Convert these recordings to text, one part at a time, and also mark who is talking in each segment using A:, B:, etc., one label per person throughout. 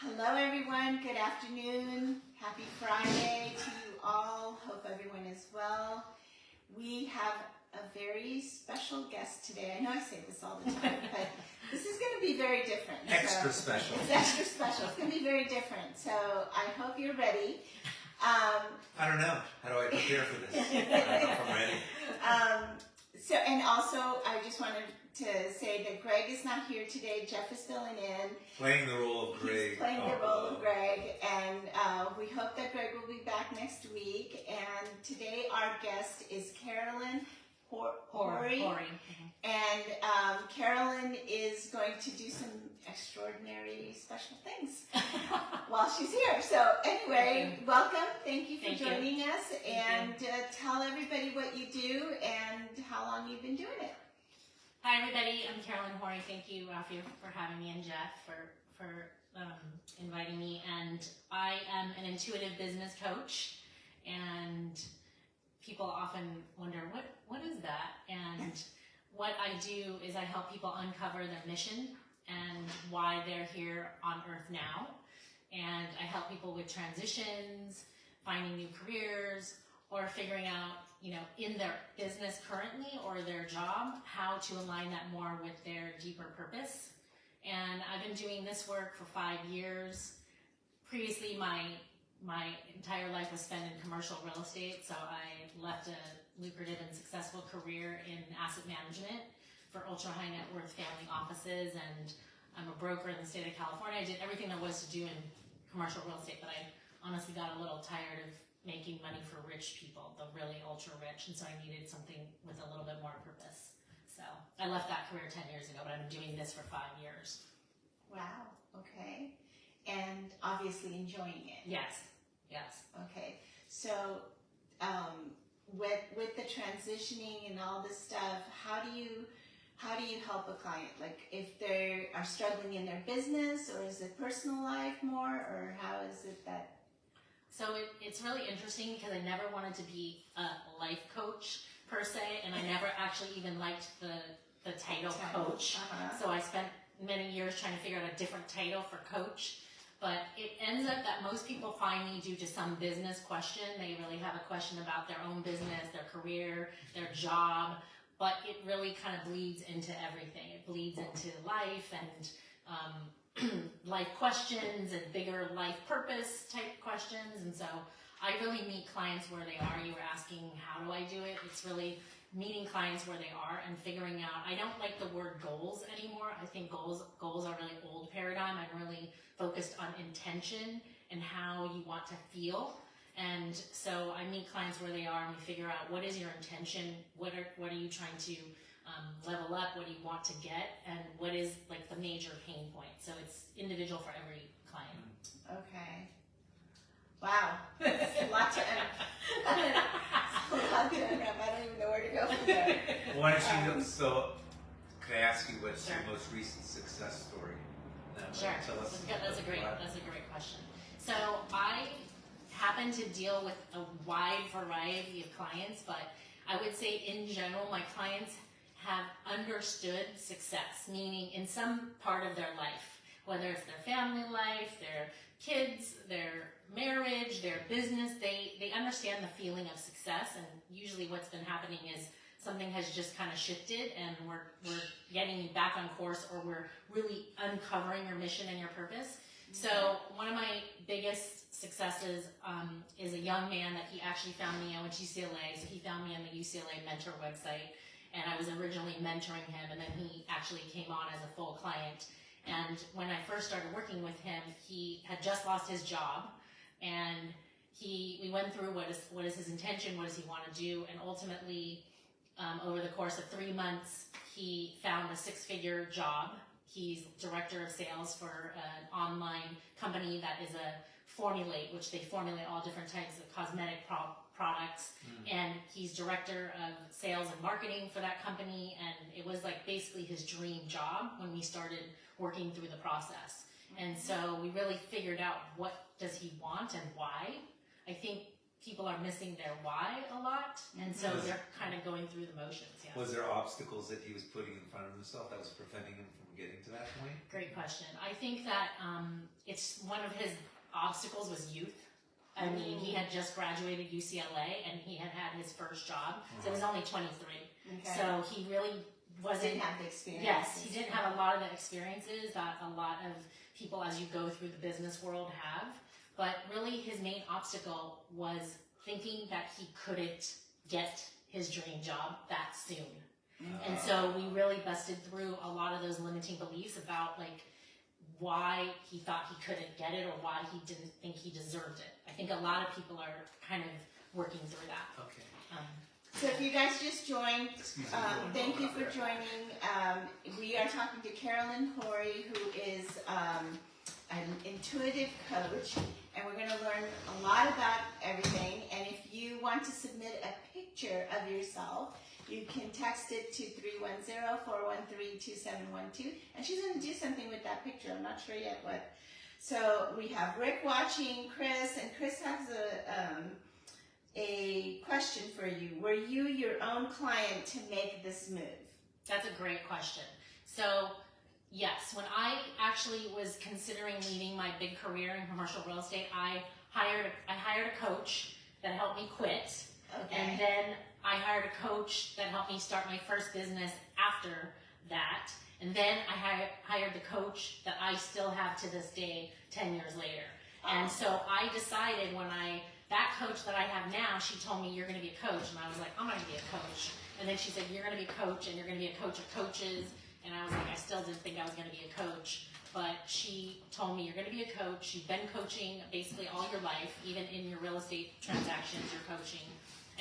A: Hello everyone, good afternoon, happy Friday to you all, hope everyone is well. We have a very special guest today. I know I say this all the time, but this is going to be very different.
B: Extra special.
A: It's extra special, it's going to be very different, so I hope you're ready.
B: I don't know, how do I prepare for this? I don't know if I'm ready.
A: And also, I just wanted to say that Greg is not here today. Jeff is filling in.
B: Playing the role of Greg.
A: He's playing the role of Greg, and we hope that Greg will be back next week. And today our guest is Carolyn Hori. And Carolyn is going to do some extraordinary special things while she's here. So anyway, welcome. Thank you for joining us. And tell everybody what you do and how long you've been doing it.
C: Hi everybody, I'm Carolyn Hori. Thank you, Rafi, for having me, and Jeff for inviting me. And I am an intuitive business coach, and people often wonder, what is that? And what I do is I help people uncover their mission and why they're here on Earth now. And I help people with transitions, finding new careers, or figuring out, in their business currently or their job, how to align that more with their deeper purpose. And I've been doing this work for 5 years. Previously, my entire life was spent in commercial real estate, so I left a lucrative and successful career in asset management for ultra high net worth family offices, and I'm a broker in the state of California. I did everything there was to do in commercial real estate, but I honestly got a little tired of making money for rich people, the really ultra rich, and so I needed something with a little bit more purpose. So I left that career 10 years ago, but I've been doing this for 5 years.
A: Wow, okay. And obviously enjoying it.
C: Yes.
A: Okay, so with the transitioning and all this stuff, how do you help a client? Like if they are struggling in their business, or is it personal life more, or how is it that?
C: So it's really interesting because I never wanted to be a life coach per se, and I never actually even liked the title coach. So I spent many years trying to figure out a different title for coach. But it ends up that most people find me due to some business question. They really have a question about their own business, their career, their job, but it really kind of bleeds into everything. It bleeds into life and life questions and bigger life purpose type questions. And so I really meet clients where they are. You were asking, how do I do it? It's really meeting clients where they are and figuring out. I don't like the word goals anymore. I think goals are really old paradigm. I'm really focused on intention and how you want to feel. And so I meet clients where they are, and we figure out, what is your intention? What are you trying to level up? What do you want to get? And what is like the major pain point? So it's individual for every client.
A: Okay. Wow. That's a lot to unwrap. I don't even know where to go from there.
B: Why don't you, so could I ask you what's your most recent success story?
C: Sure.
B: Tell us
C: That's a great question. So I happen to deal with a wide variety of clients, but I would say in general, my clients have understood success, meaning in some part of their life, whether it's their family life, their kids, their marriage, their business, they understand the feeling of success. And usually what's been happening is something has just kind of shifted, and we're getting you back on course, or we're really uncovering your mission and your purpose. So one of my biggest successes is a young man that he actually found me. I went to UCLA, so he found me on the UCLA Mentor website, and I was originally mentoring him, and then he actually came on as a full client. And when I first started working with him, he had just lost his job, and we went through what is his intention, what does he want to do, and ultimately, over the course of 3 months, he found a 6-figure job. He's director of sales for an online company that is a formulate, which they formulate all different types of cosmetic products. And he's director of sales and marketing for that company. And it was like basically his dream job when we started working through the process. And so we really figured out, what does he want and why. I think people are missing their why a lot, and so they're kind of going through the motions. Yeah.
B: Was there obstacles that he was putting in front of himself that was preventing him from getting to that point?
C: Great question. I think that it's one of his obstacles was youth. I mean, he had just graduated UCLA and he had had his first job, so he was only 23.
A: Okay.
C: So he really wasn't.
A: Didn't have the experience.
C: Yes, he didn't have a lot of the experiences that a lot of people, as you go through the business world, have. But really, his main obstacle was thinking that he couldn't get his dream job that soon. And so we really busted through a lot of those limiting beliefs about like why he thought he couldn't get it or why he didn't think he deserved it. I think a lot of people are kind of working through that.
B: Okay.
A: So if you guys just joined, thank you for joining. We are talking to Carolyn Hori, who is an intuitive coach, and we're going to learn a lot about everything. And if you want to submit a picture of yourself, you can text it to 310-413-2712, and she's going to do something with that picture. I'm not sure yet what. So we have Rick watching, Chris, and Chris has a question for you. Were you your own client to make this move?
C: That's a great question. So yes, when I actually was considering leaving my big career in commercial real estate, I hired a coach that helped me quit.
A: Okay.
C: And then I hired a coach that helped me start my first business after that. And then I hired the coach that I still have to this day, 10 years later. And so I decided that coach that I have now, she told me, you're going to be a coach. And I was like, I'm not going to be a coach. And then she said, you're going to be a coach, and you're going to be a coach of coaches. And I was like, I still didn't think I was going to be a coach. But she told me, you're going to be a coach. You've been coaching basically all your life, even in your real estate transactions, you're coaching.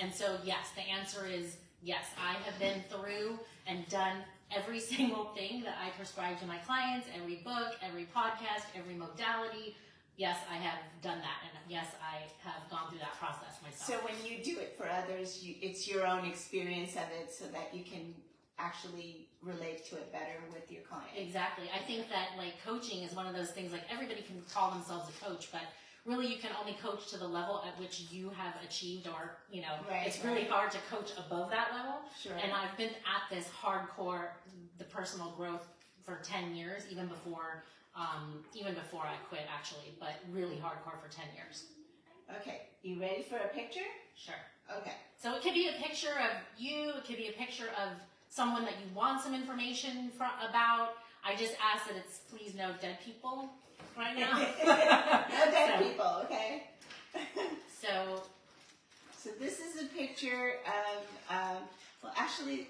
C: And so, yes, the answer is yes. I have been through and done every single thing that I prescribe to my clients, every book, every podcast, every modality. Yes, I have done that, and yes, I have gone through that process myself.
A: So when you do it for others, it's your own experience of it so that you can actually relate to it better with your client.
C: Exactly. I think that like coaching is one of those things, like everybody can call themselves a coach, but really you can only coach to the level at which you have achieved, or, you know, it's really hard to coach above that level.
A: Sure.
C: And I've been at this hardcore, the personal growth for 10 years, even before I quit actually, but really hardcore for 10 years.
A: Okay, you ready for a picture?
C: Sure.
A: Okay.
C: So it could be a picture of you, it could be a picture of someone that you want some information about. I just ask that it's please no dead people right now.
A: No dead people, okay?
C: So
A: this is a picture of, well actually,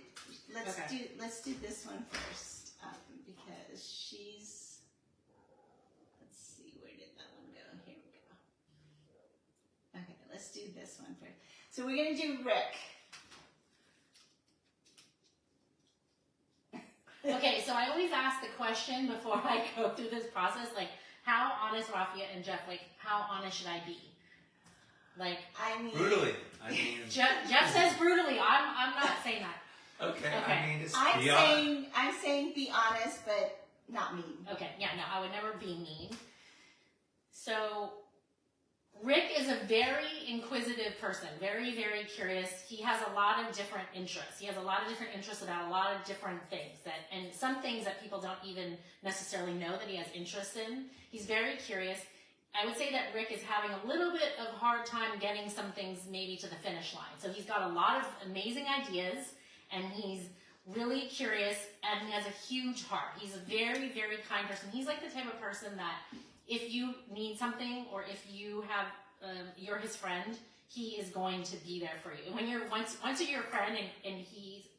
A: let's do this one first, because she's, let's see, where did that one go? Here we go. Okay, let's do this one first. So we're going to do Rick.
C: Okay, so I always ask the question before I go through this process, like, how honest, Rafia and Jeff, like, how honest should I be? Like,
A: I mean,
B: brutally. I mean,
C: Jeff says brutally. I'm not saying that.
B: Okay. I mean, it's
A: I'm saying be honest, but not mean.
C: Okay, yeah, no, I would never be mean. So Rick is a very inquisitive person, very, very curious. He has a lot of different interests. He has a lot of different interests about a lot of different things, and some things that people don't even necessarily know that he has interest in. He's very curious. I would say that Rick is having a little bit of hard time getting some things maybe to the finish line. So he's got a lot of amazing ideas, and he's really curious, and he has a huge heart. He's a very, very kind person. He's like the type of person that if you need something, or if you have, you're his friend, he is going to be there for you. When you're once you're a friend and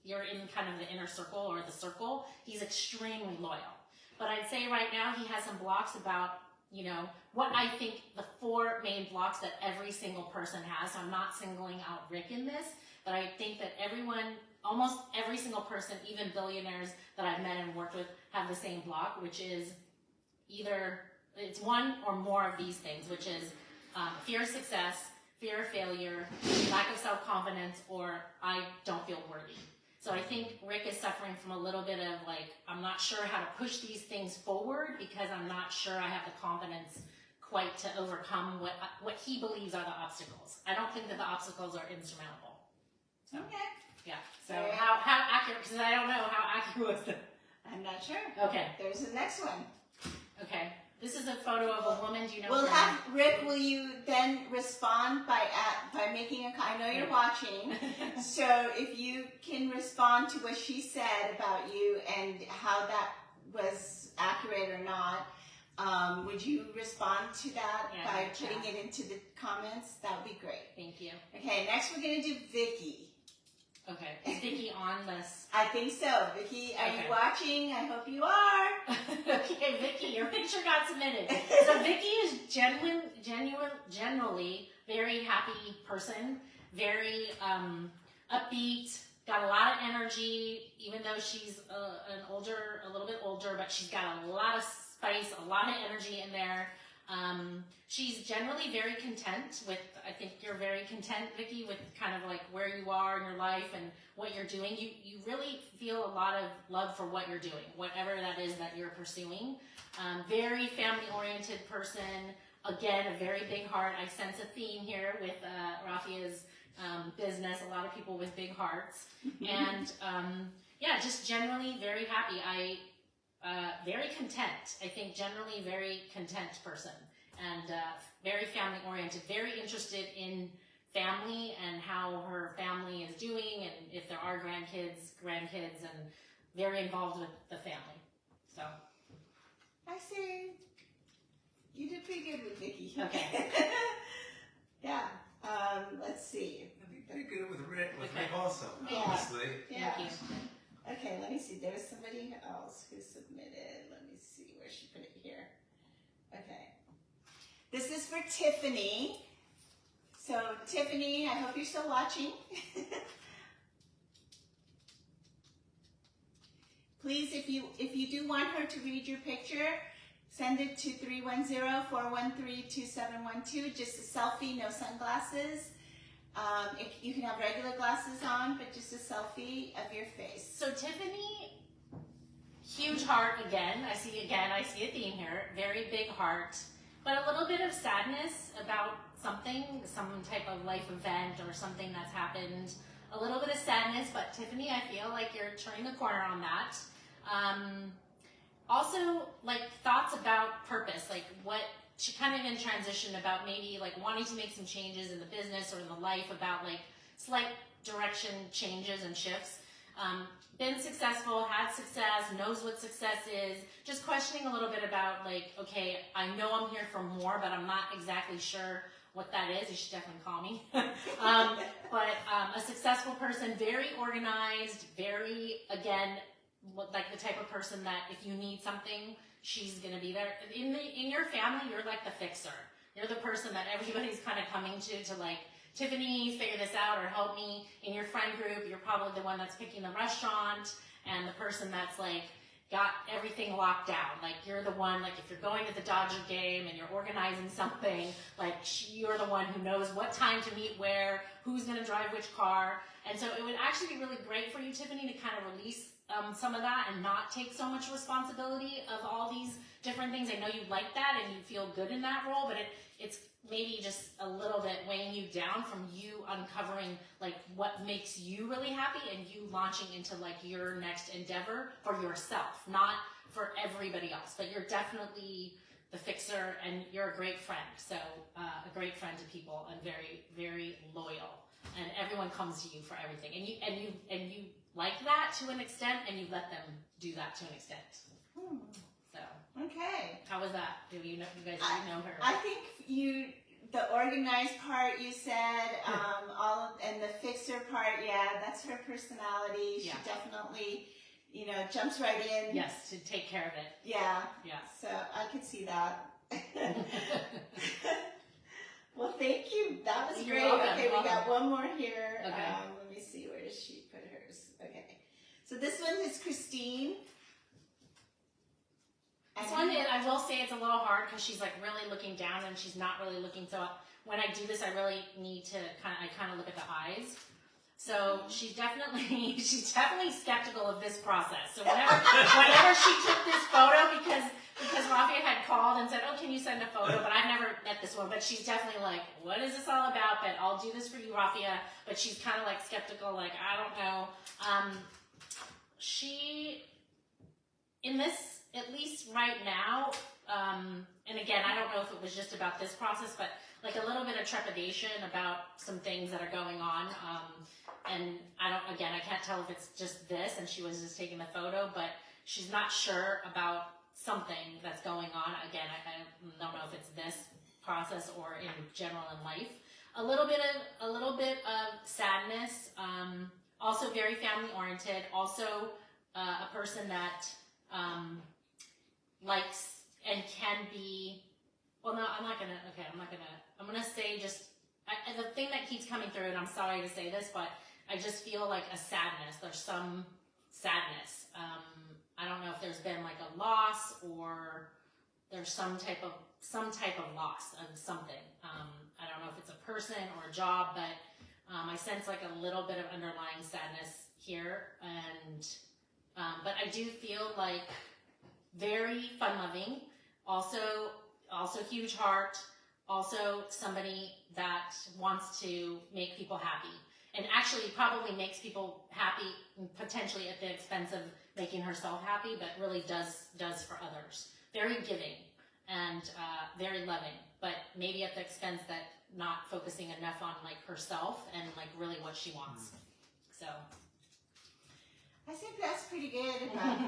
C: you're in kind of the inner circle or the circle, he's extremely loyal. But I'd say right now he has some blocks about, you know, what I think the 4 main blocks that every single person has. So I'm not singling out Rick in this, but I think that everyone, almost every single person, even billionaires that I've met and worked with, have the same block, which is either, it's one or more of these things, which is fear of success, fear of failure, lack of self-confidence, or I don't feel worthy. So I think Rick is suffering from a little bit of like, I'm not sure how to push these things forward because I'm not sure I have the confidence quite to overcome what he believes are the obstacles. I don't think that the obstacles are insurmountable. So,
A: okay.
C: Yeah. So how accurate, because I don't know how accurate was the...
A: I'm not sure.
C: Okay.
A: There's the next one.
C: Okay. is a photo of a woman. Do you know?
A: We'll have Rick. Will you then respond by making a? I know you're watching, so if you can respond to what she said about you and how that was accurate or not, would you respond to that by putting it into the comments? That would be great.
C: Thank you.
A: Okay, next we're gonna do Vicky.
C: Okay, is Vicky on this?
A: I think so. Vicky, are you watching? I hope you are.
C: Okay, Vicky, your picture got submitted. So Vicky is generally very happy person, very upbeat, got a lot of energy, even though she's a little bit older, but she's got a lot of spice, a lot of energy in there. She's generally very content with, I think you're very content, Vicky, with kind of like where you are in your life and what you're doing. You really feel a lot of love for what you're doing, whatever that is that you're pursuing. Very family-oriented person. Again, a very big heart. I sense a theme here with Rafia's business, a lot of people with big hearts. And yeah, just generally very happy. Very content. I think generally very content person, and very family oriented, very interested in family and how her family is doing, and if there are grandkids, and very involved with the family. So
A: I see. You did pretty good with Vicky.
C: Okay.
A: Yeah. Let's see.
B: I'd be pretty good with Rick also,
A: Yeah.
B: honestly.
A: Yeah.
C: Thank you.
A: Okay, let me see. There's somebody else who submitted. Let me see where she put it here. Okay. This is for Tiffany. So, Tiffany, I hope you're still watching. Please, if you do want her to read your picture, send it to 310-413-2712. Just a selfie, no sunglasses. You can have regular glasses on, but just a selfie of your face.
C: So Tiffany, huge heart again. I see a theme here. Very big heart, but a little bit of sadness about something, some type of life event or something that's happened. A little bit of sadness, but Tiffany, I feel like you're turning the corner on that. Also, like thoughts about purpose, like what she kind of in transition about maybe like wanting to make some changes in the business or in the life, about like slight direction changes and shifts. Been successful, had success, knows what success is, just questioning a little bit about like, okay, I know I'm here for more, but I'm not exactly sure what that is. You should definitely call me. But a successful person, very organized, very, again, like the type of person that if you need something, she's going to be there. In your family, you're like the fixer. You're the person that everybody's kind of coming to like, Tiffany, figure this out or help me. In your friend group, you're probably the one that's picking the restaurant and the person that's like got everything locked down. Like you're the one, like if you're going to the Dodger game and you're organizing something, like you're the one who knows what time to meet where, who's going to drive which car. And so it would actually be really great for you, Tiffany, to kind of release some of that and not take so much responsibility of all these different things. I know you like that and you feel good in that role, but it's maybe just a little bit weighing you down from you uncovering like what makes you really happy and you launching into like your next endeavor for yourself, not for everybody else. But you're definitely the fixer and you're a great friend. So a great friend to people and very, very loyal. And everyone comes to you for everything. And you like that to an extent, and you let them do that to an extent. So
A: Okay.
C: how was that? Do you know? You guys know her?
A: I think the organized part you said, and the fixer part, yeah, that's her personality. She definitely, jumps right in.
C: Yes, to take care of it.
A: Yeah.
C: Yeah.
A: So I could see that. Well, thank you. That was
C: You're
A: great.
C: welcome.
A: Okay, we got one more here.
C: Okay.
A: Let me see. Where does she put hers? Okay. So this one is Christine.
C: This one, I will say it's a little hard because she's like really looking down and she's not really looking. So when I do this, I really need to kind of look at the eyes. So she's definitely skeptical of this process. So whenever she took this photo, because Rafia had called and said, oh, can you send a photo? But I've never met this one. But she's definitely like, what is this all about? But I'll do this for you, Rafia. But she's kind of like skeptical, like, I don't know. She, in this, at least right now, and again, I don't know if it was just about this process, but like a little bit of trepidation about some things that are going on. And I can't tell if it's just this and she was just taking the photo, but she's not sure about something that's going on. Again, I don't know if it's this process or in general in life. A little bit of sadness. Also very family oriented. Also a person that likes and can be. Well, no, I'm gonna say just the thing that keeps coming through, and I'm sorry to say this, but I just feel like a sadness. There's some sadness. I don't know if there's been like a loss or there's some type of loss of something. I don't know if it's a person or a job, but I sense like a little bit of underlying sadness here. And but I do feel like very fun-loving. Also huge heart. Also somebody that wants to make people happy. And actually probably makes people happy potentially at the expense of making herself happy, but really does for others. Very giving and very loving, but maybe at the expense that not focusing enough on like herself and like really what she wants. So
A: I think that's pretty good about,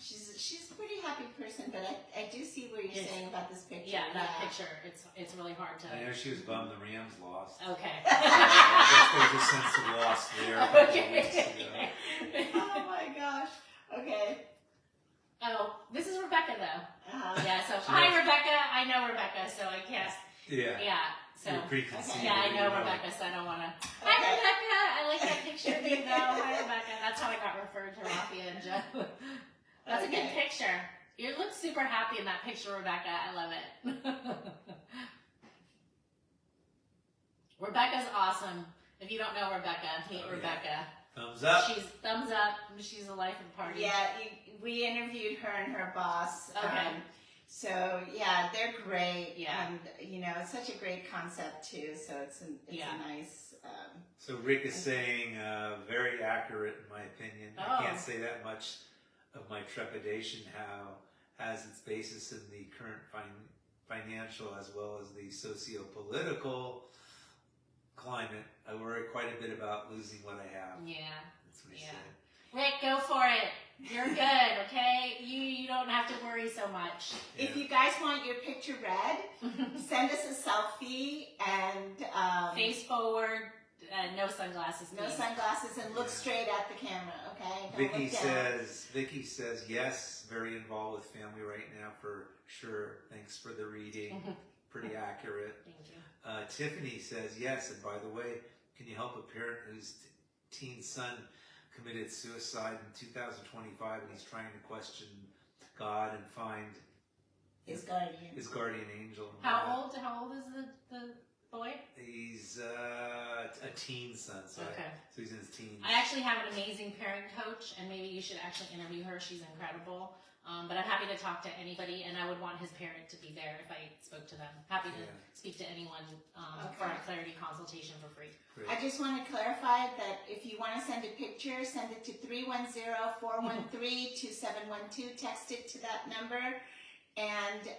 A: she's a pretty happy person, but I do see what you're saying about this picture.
C: Yeah, that picture, it's really hard to.
B: I know she was bummed the Rams lost.
C: Okay.
B: I guess there's a sense of loss there a couple of weeks ago.
A: Oh my gosh. Okay.
C: Oh, this is Rebecca though. Yeah, so
B: Sure.
C: hi Rebecca, I know Rebecca, so I can't. Yeah. So
B: you're preconceived.
C: yeah, I know Rebecca, so I don't want to. Hi
A: Okay.
C: Rebecca, I like that picture of you though. Hi Rebecca, that's how I got referred to Raffia and Joe. That's a good picture. You look super happy in that picture, Rebecca. I love it. Rebecca's awesome. If you don't know Rebecca, meet Rebecca.
B: Thumbs up.
C: She's thumbs up. She's the life of the party.
A: Yeah, we interviewed her and her boss.
C: Okay.
A: So yeah, they're great.
C: Yeah.
A: And it's such a great concept too. So it's a nice.
B: So Rick is saying very accurate in my opinion.
C: Oh.
B: I can't say that much of my trepidation has its basis in the current financial as well as the socio-political climate. I worry quite a bit about losing what I have.
C: Yeah.
B: That's what he
C: Yeah.
B: said.
C: Rick, go for it. You're good, okay? You don't have to worry so much.
B: Yeah.
A: If you guys want your picture read, send us a selfie and
C: Face forward, no sunglasses.
A: no
C: please.
A: sunglasses, and look straight at the camera. Okay. Don't
B: Vicky
A: look down.
B: says yes, very involved with family right now for sure. Thanks for the reading. Pretty accurate.
C: Thank you.
B: Tiffany says yes, and by the way, can you help a parent whose teen son committed suicide in 2025 and he's trying to question God and find
A: His guardian.
B: his guardian angel?
C: How old is the boy?
B: He's a teen son, so he's in his teens.
C: I actually have an amazing parent coach, and maybe you should actually interview her. She's incredible. But I'm happy to talk to anybody, and I would want his parent to be there if I spoke to them. Happy to speak to anyone for a clarity consultation for free.
B: Great.
A: I just want to clarify that if you want to send a picture, send it to 310-413-2712. Text it to that number, and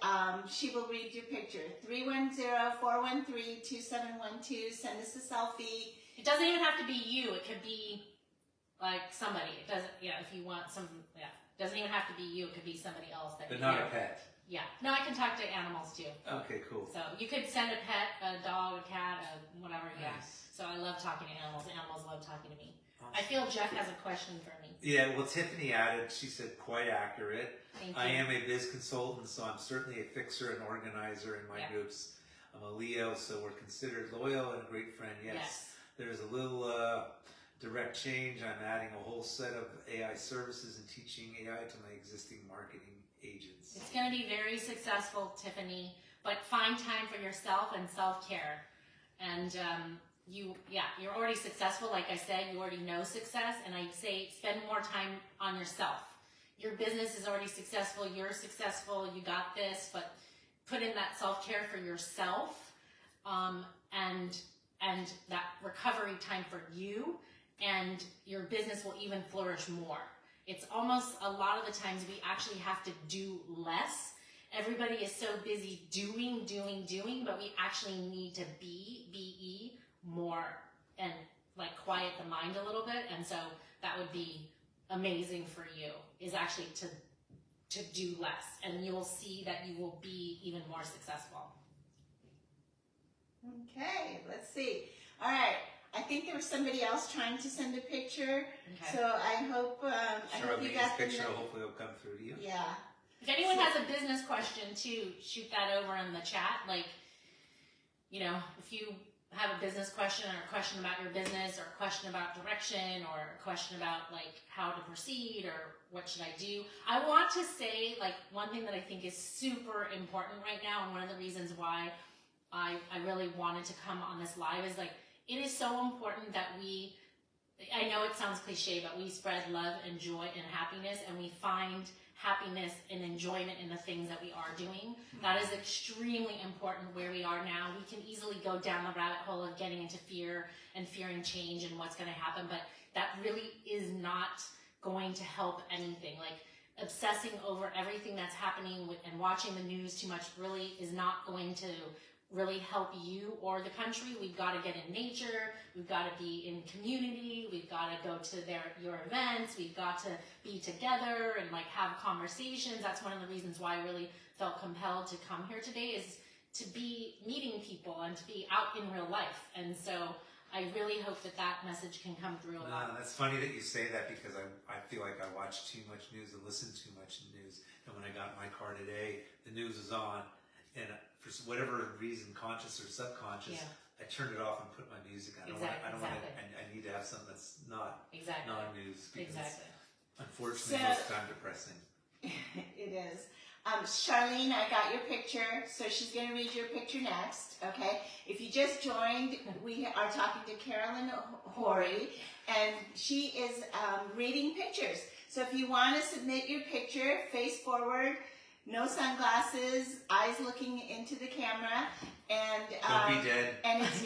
A: she will read your picture. 310-413-2712. Send us a selfie.
C: It doesn't even have to be you. It could be like somebody. It doesn't. Yeah, if you want some. Yeah. Doesn't even have to be you. It could be somebody else.
B: But not a pet.
C: Yeah. No, I can talk to animals too.
B: Okay, cool.
C: So you could send a pet, a dog, a cat, whatever.
B: Nice.
C: Yeah. So I love talking to animals. Animals love talking to me.
B: Awesome.
C: I feel Jeff has a question for me.
B: Yeah, well, Tiffany added, she said, quite accurate.
C: Thank you.
B: I am a biz consultant, so I'm certainly a fixer and organizer in my groups. I'm a Leo, so we're considered loyal and a great friend. Yes. There's a little direct change. I'm adding a whole set of AI services and teaching AI to my existing marketing agents.
C: It's going to be very successful, Tiffany, but find time for yourself and self-care. And you're already successful. Like I said, you already know success, and I say spend more time on yourself. Your business is already successful. You're successful. You got this, but put in that self-care for yourself, and that recovery time for you, and your business will even flourish more. It's almost a lot of the times we actually have to do less, everybody is so busy doing, but we actually need to be more and like quiet the mind a little bit. And so that would be amazing for you, is actually to do less, and you'll see that you will be even more successful.
A: Okay, let's see. All right, I think there was somebody else trying to send a picture. Okay. So I hope you got the
B: picture. Hopefully it'll come through to you.
A: Yeah.
C: If anyone has a business question too, shoot that over in the chat. Like, you know, if you have a business question or a question about your business or a question about direction or a question about like how to proceed or what should I do. I want to say like one thing that I think is super important right now, and one of the reasons why I really wanted to come on this live is like, it is so important that we, I know it sounds cliche, but we spread love and joy and happiness, and we find happiness and enjoyment in the things that we are doing. That is extremely important where we are now. We can easily go down the rabbit hole of getting into fear and fearing change and what's going to happen, but that really is not going to help anything. Like obsessing over everything that's happening and watching the news too much really is not going to really help you or the country. We've got to get in nature. We've got to be in community. We've got to go to your events. We've got to be together and like have conversations. That's one of the reasons why I really felt compelled to come here today, is to be meeting people and to be out in real life. And so I really hope that that message can come through a lot.
B: That's funny that you say that, because I feel like I watch too much news and listen too much news. And when I got in my car today, the news was on, and for whatever reason, conscious or subconscious, I turned it off and put my music on. I need to have something that's not non-news, because unfortunately most of the time depressing.
A: It is. Charlene, I got your picture, so she's going to read your picture next, okay? If you just joined, we are talking to Carolyn Hori, and she is reading pictures. So if you want to submit your picture, face forward, no sunglasses, eyes looking into the camera, and
B: don't be dead.
A: And it's,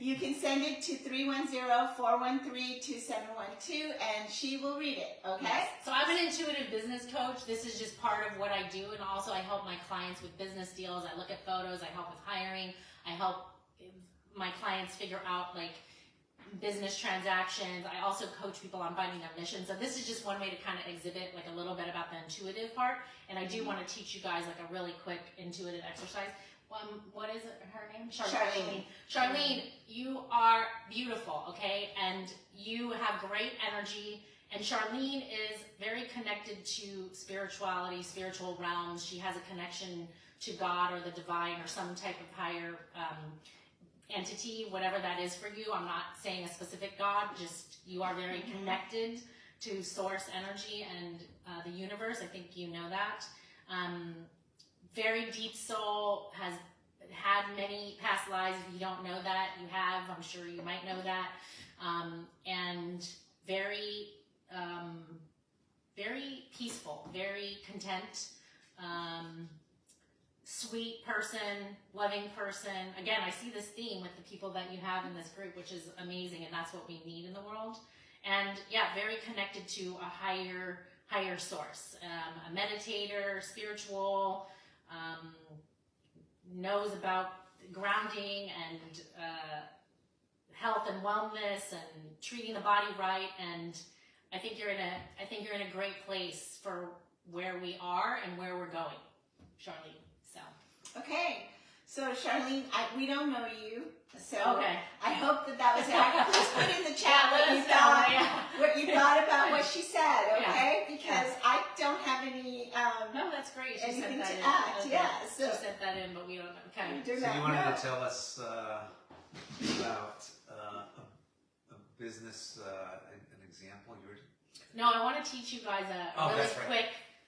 A: you can send it to 310-413-2712, and she will read it. Okay.
C: Yes. So I'm an intuitive business coach. This is just part of what I do, and also I help my clients with business deals. I look at photos. I help with hiring. I help my clients figure out like business transactions. I also coach people on finding their mission. So this is just one way to kind of exhibit like a little bit about the intuitive part. And I do want to teach you guys like a really quick intuitive exercise. What is it, her name? Charlene. Charlene, you are beautiful, okay? And you have great energy. And Charlene is very connected to spirituality, spiritual realms. She has a connection to God or the divine or some type of higher entity, whatever that is for you. I'm not saying a specific God, just you are very connected to source energy and the universe. I think you know that. Very deep soul, has had many past lives. If you don't know that, you have. I'm sure you might know that. And very, very peaceful, very content. Sweet person, loving person. Again, I see this theme with the people that you have in this group, which is amazing, and that's what we need in the world. And yeah, very connected to a higher source. A meditator, spiritual, knows about grounding and health and wellness and treating the body right. And I think you're in a great place for where we are and where we're going, Charlene.
A: Okay, so Charlene, we don't know you, so
C: okay.
A: I hope that was accurate. Please put in the chat what you thought about what she said, okay? Because I don't have any
C: no, that's great. She
A: anything
C: sent that
A: to
C: in.
A: add.
C: Okay.
A: Yeah, so
C: she sent that in, but we don't know. Okay.
B: So you wanted to tell us about a business, an example.
C: No, I want to teach you guys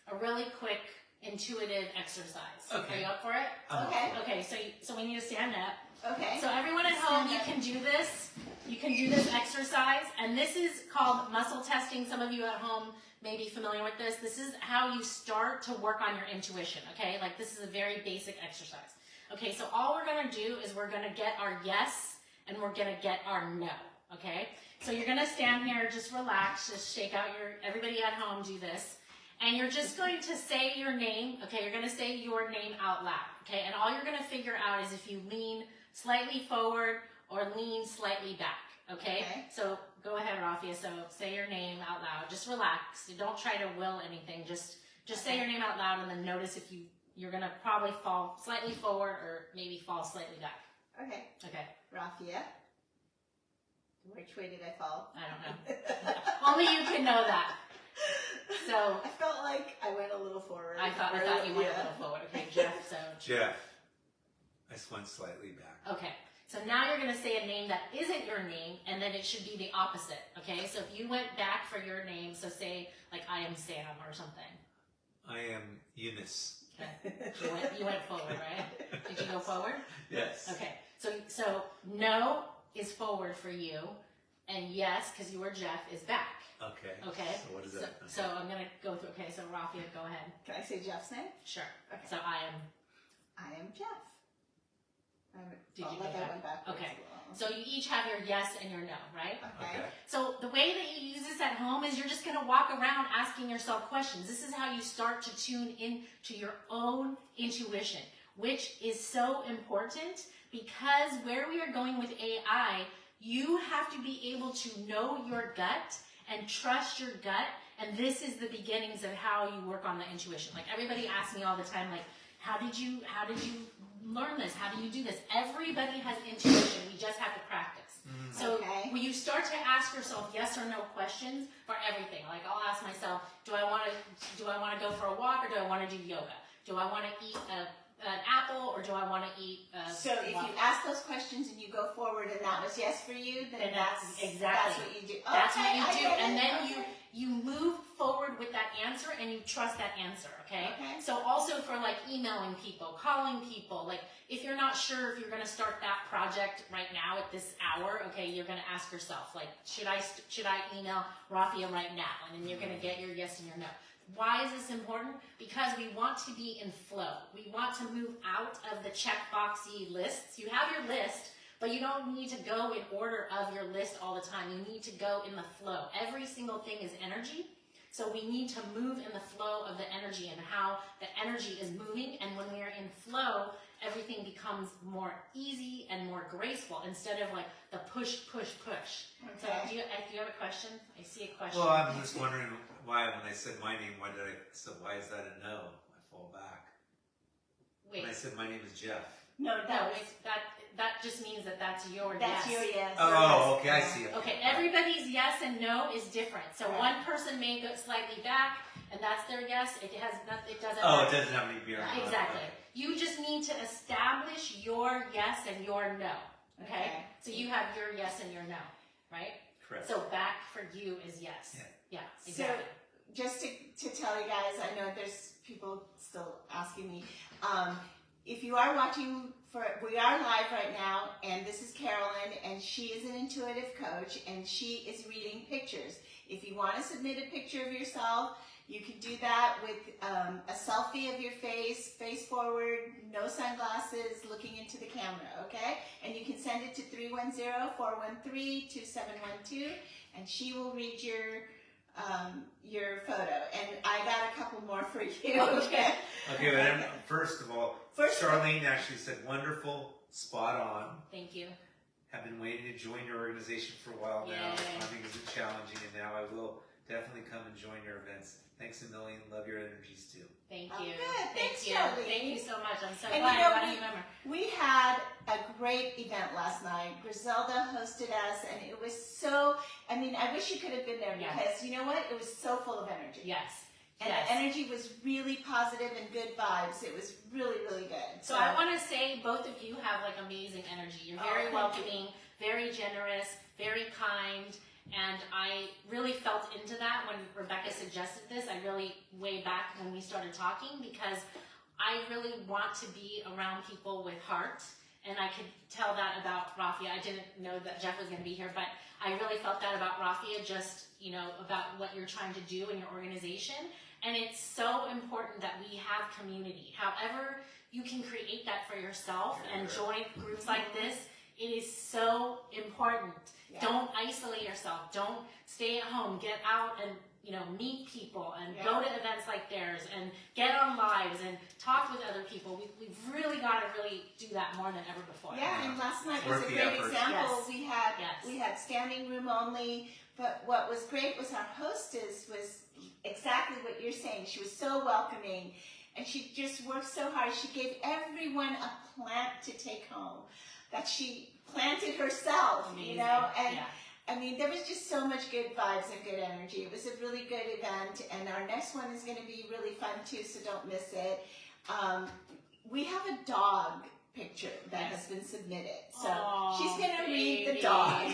C: a really quick intuitive exercise.
B: Okay.
C: Are you up for it?
A: Okay.
C: Okay, so we need to stand up.
A: Okay.
C: So everyone at home, you can do this. You can do this exercise, and this is called muscle testing. Some of you at home may be familiar with this. This is how you start to work on your intuition, okay? Like this is a very basic exercise. Okay, so all we're gonna do is we're gonna get our yes, and we're gonna get our no, okay? So you're gonna stand here, just relax, just shake out everybody at home do this. And you're just going to say your name, okay? You're going to say your name out loud, okay? And all you're going to figure out is if you lean slightly forward or lean slightly back, okay? So go ahead, Rafia. So say your name out loud. Just relax. Don't try to will anything. Just say your name out loud, and then notice if you're going to probably fall slightly forward or maybe fall slightly back.
A: Okay.
C: Okay.
A: Rafia. Which way did I fall?
C: I don't know. Only you can know that. So
A: I felt like I went a little forward.
C: I thought you went a little forward. Okay, Jeff. So
B: Jeff. I just went slightly back.
C: Okay. So now you're going to say a name that isn't your name, and then it should be the opposite. Okay. So if you went back for your name, so say like I am Sam or something.
B: I am Eunice.
C: Okay. You went forward, right? Did you go forward?
B: Yes.
C: Okay. So no is forward for you, and yes, because you were Jeff, is back.
B: Okay.
C: Okay.
B: So what is that?
C: So I'm gonna go through. Okay. So Rafia, go ahead.
A: Can I say Jeff's name?
C: Sure.
A: Okay.
C: So I
A: am Jeff.
C: Did you
A: like
C: go
A: I
C: back?
A: went backwards
C: Okay.
A: a little.
C: So you each have your yes and your no, right?
A: Okay.
C: So the way that you use this at home is you're just going to walk around asking yourself questions. This is how you start to tune in to your own intuition, which is so important because where we are going with AI, you have to be able to know your gut and trust your gut. And this is the beginnings of how you work on the intuition. Like everybody asks me all the time, like, how did you learn this? How do you do this? Everybody has intuition. We just have to practice. So when you start to ask yourself yes or no questions for everything, like I'll ask myself, do I want to go for a walk or do I want to do yoga? Do I want to eat an apple or do I want to eat
A: So if you ask those questions and you go forward and that was yes for you, then that's what you do.
C: That's what you do.
A: Okay,
C: And then you move forward with that answer and you trust that answer, okay? So also for like emailing people, calling people, like if you're not sure if you're going to start that project right now at this hour, okay, you're going to ask yourself, like, should I email Rafia right now? And then you're going to get your yes and your no. Why is this important? Because we want to be in flow. We want to move out of the checkboxy lists. You have your list, but you don't need to go in order of your list all the time. You need to go in the flow. Every single thing is energy. So we need to move in the flow of the energy and how the energy is moving. And when we are in flow, everything becomes more easy and more graceful instead of like the push, push, push. So do you have a question? I see a question.
B: Well, I'm just wondering why when I said my name, why is that a no? I fall back.
C: Wait.
B: When I said my name is Jeff.
C: No, that just means that's your
A: That's
C: yes.
A: your yes.
B: Oh, okay, I see it.
C: Okay, everybody's yes and no is different. So one person may go slightly back, and that's their yes. It doesn't.
B: Oh, it doesn't have any beer.
C: Exactly. You just need to establish your yes and your no. Okay. So you have your yes and your no, right?
B: Correct.
C: So back for you is yes. Yeah. Exactly.
A: So just to tell you guys, I know there's people still asking me. If you are watching, we are live right now, and this is Carolyn, and she is an intuitive coach, and she is reading pictures. If you want to submit a picture of yourself, you can do that with a selfie of your face forward, no sunglasses, looking into the camera, okay? And you can send it to 310-413-2712, and she will read your photo. And I got a couple more for you, okay?
B: Okay, but first of all, Charlene actually said, wonderful, spot on.
C: Thank you.
B: Have been waiting to join your organization for a while now. Climbing is challenging, and now I will definitely come and join your events. Thanks a million. Love your energies too.
C: Thank
A: Oh,
C: you.
A: good. Thanks,
C: you.
A: Charlene.
C: Thank you so much. I'm so
A: And
C: glad
A: you know,
C: I remember.
A: We had a great event last night. Griselda hosted us, and it was so, I mean, I wish you could have been there because, you know what? It was so full of energy.
C: Yes.
A: And the energy was really positive and good vibes. It was really, really good.
C: So I want to say both of you have like amazing energy. You're very welcoming, very generous, very kind. And I really felt into that when Rebecca suggested this. I really, way back when we started talking, because I really want to be around people with heart. And I could tell that about Rafia. I didn't know that Jeff was going to be here, but I really felt that about Rafia, just, you know, about what you're trying to do in your organization. And it's so important that we have community. However you can create that for yourself and join groups like this, it is so important. Don't isolate yourself. Don't stay at home. Get out and, meet people and go to events like theirs and get on lives and talk with other people. We've really got to really do that more than ever before.
A: Yeah, and last night was a great example. We had standing room only, but what was great was our hostess was exactly what you're saying. She was so welcoming, and she just worked so hard. She gave everyone a plant to take home that she planted herself.
C: Amazing.
A: And I mean, there was just so much good vibes and good energy. It was a really good event, and our next one is going to be really fun too, so don't miss it. We have a dog picture that has been submitted, so she's going to read the dog.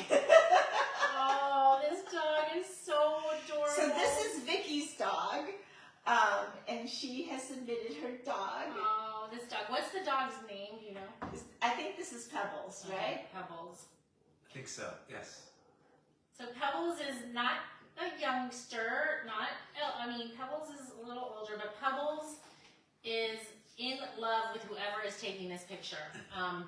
C: Oh, this dog is so adorable.
A: So this is Vicky's dog, and she has submitted her dog.
C: Oh, this dog. What's the dog's name, do you know?
A: I think this is Pebbles, right?
C: Pebbles.
B: I think so, yes.
C: So Pebbles is not a youngster, Pebbles is a little older, but Pebbles is in love with whoever is taking this picture. I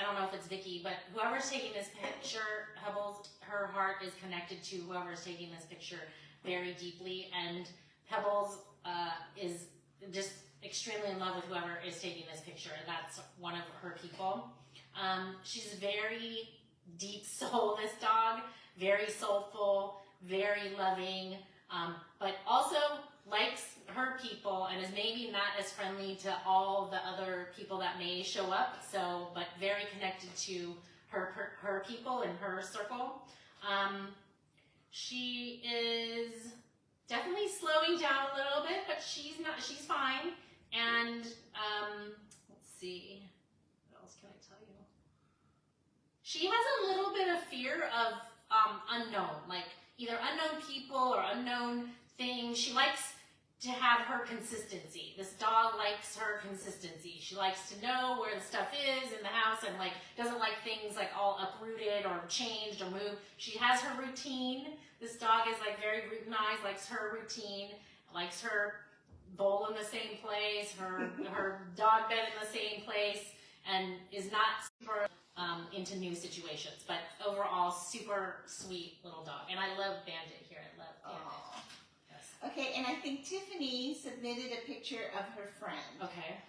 C: don't know if it's Vicky, but whoever's taking this picture, Pebbles, her heart is connected to whoever's taking this picture very deeply, and Pebbles is just extremely in love with whoever is taking this picture. That's one of her people. She's very deep soul, this dog, very soulful, very loving, but also likes her people and is maybe not as friendly to all the other people that may show up, but very connected to her people and her circle. She is definitely slowing down a little bit, but she's fine. And let's see, what else can I tell you? She has a little bit of fear of unknown, like either unknown people or unknown things. She likes to have her consistency. This dog likes her consistency. She likes to know where the stuff is in the house and doesn't like things all uprooted or changed or moved. She has her routine. This dog is very routinized, likes her routine, likes her bowl in the same place, her dog bed in the same place, and is not super into new situations, but overall super sweet little dog. And I love Bandit here. I love Bandit. Yes.
A: Okay, and I think Tiffany submitted a picture of her friend.
C: Okay.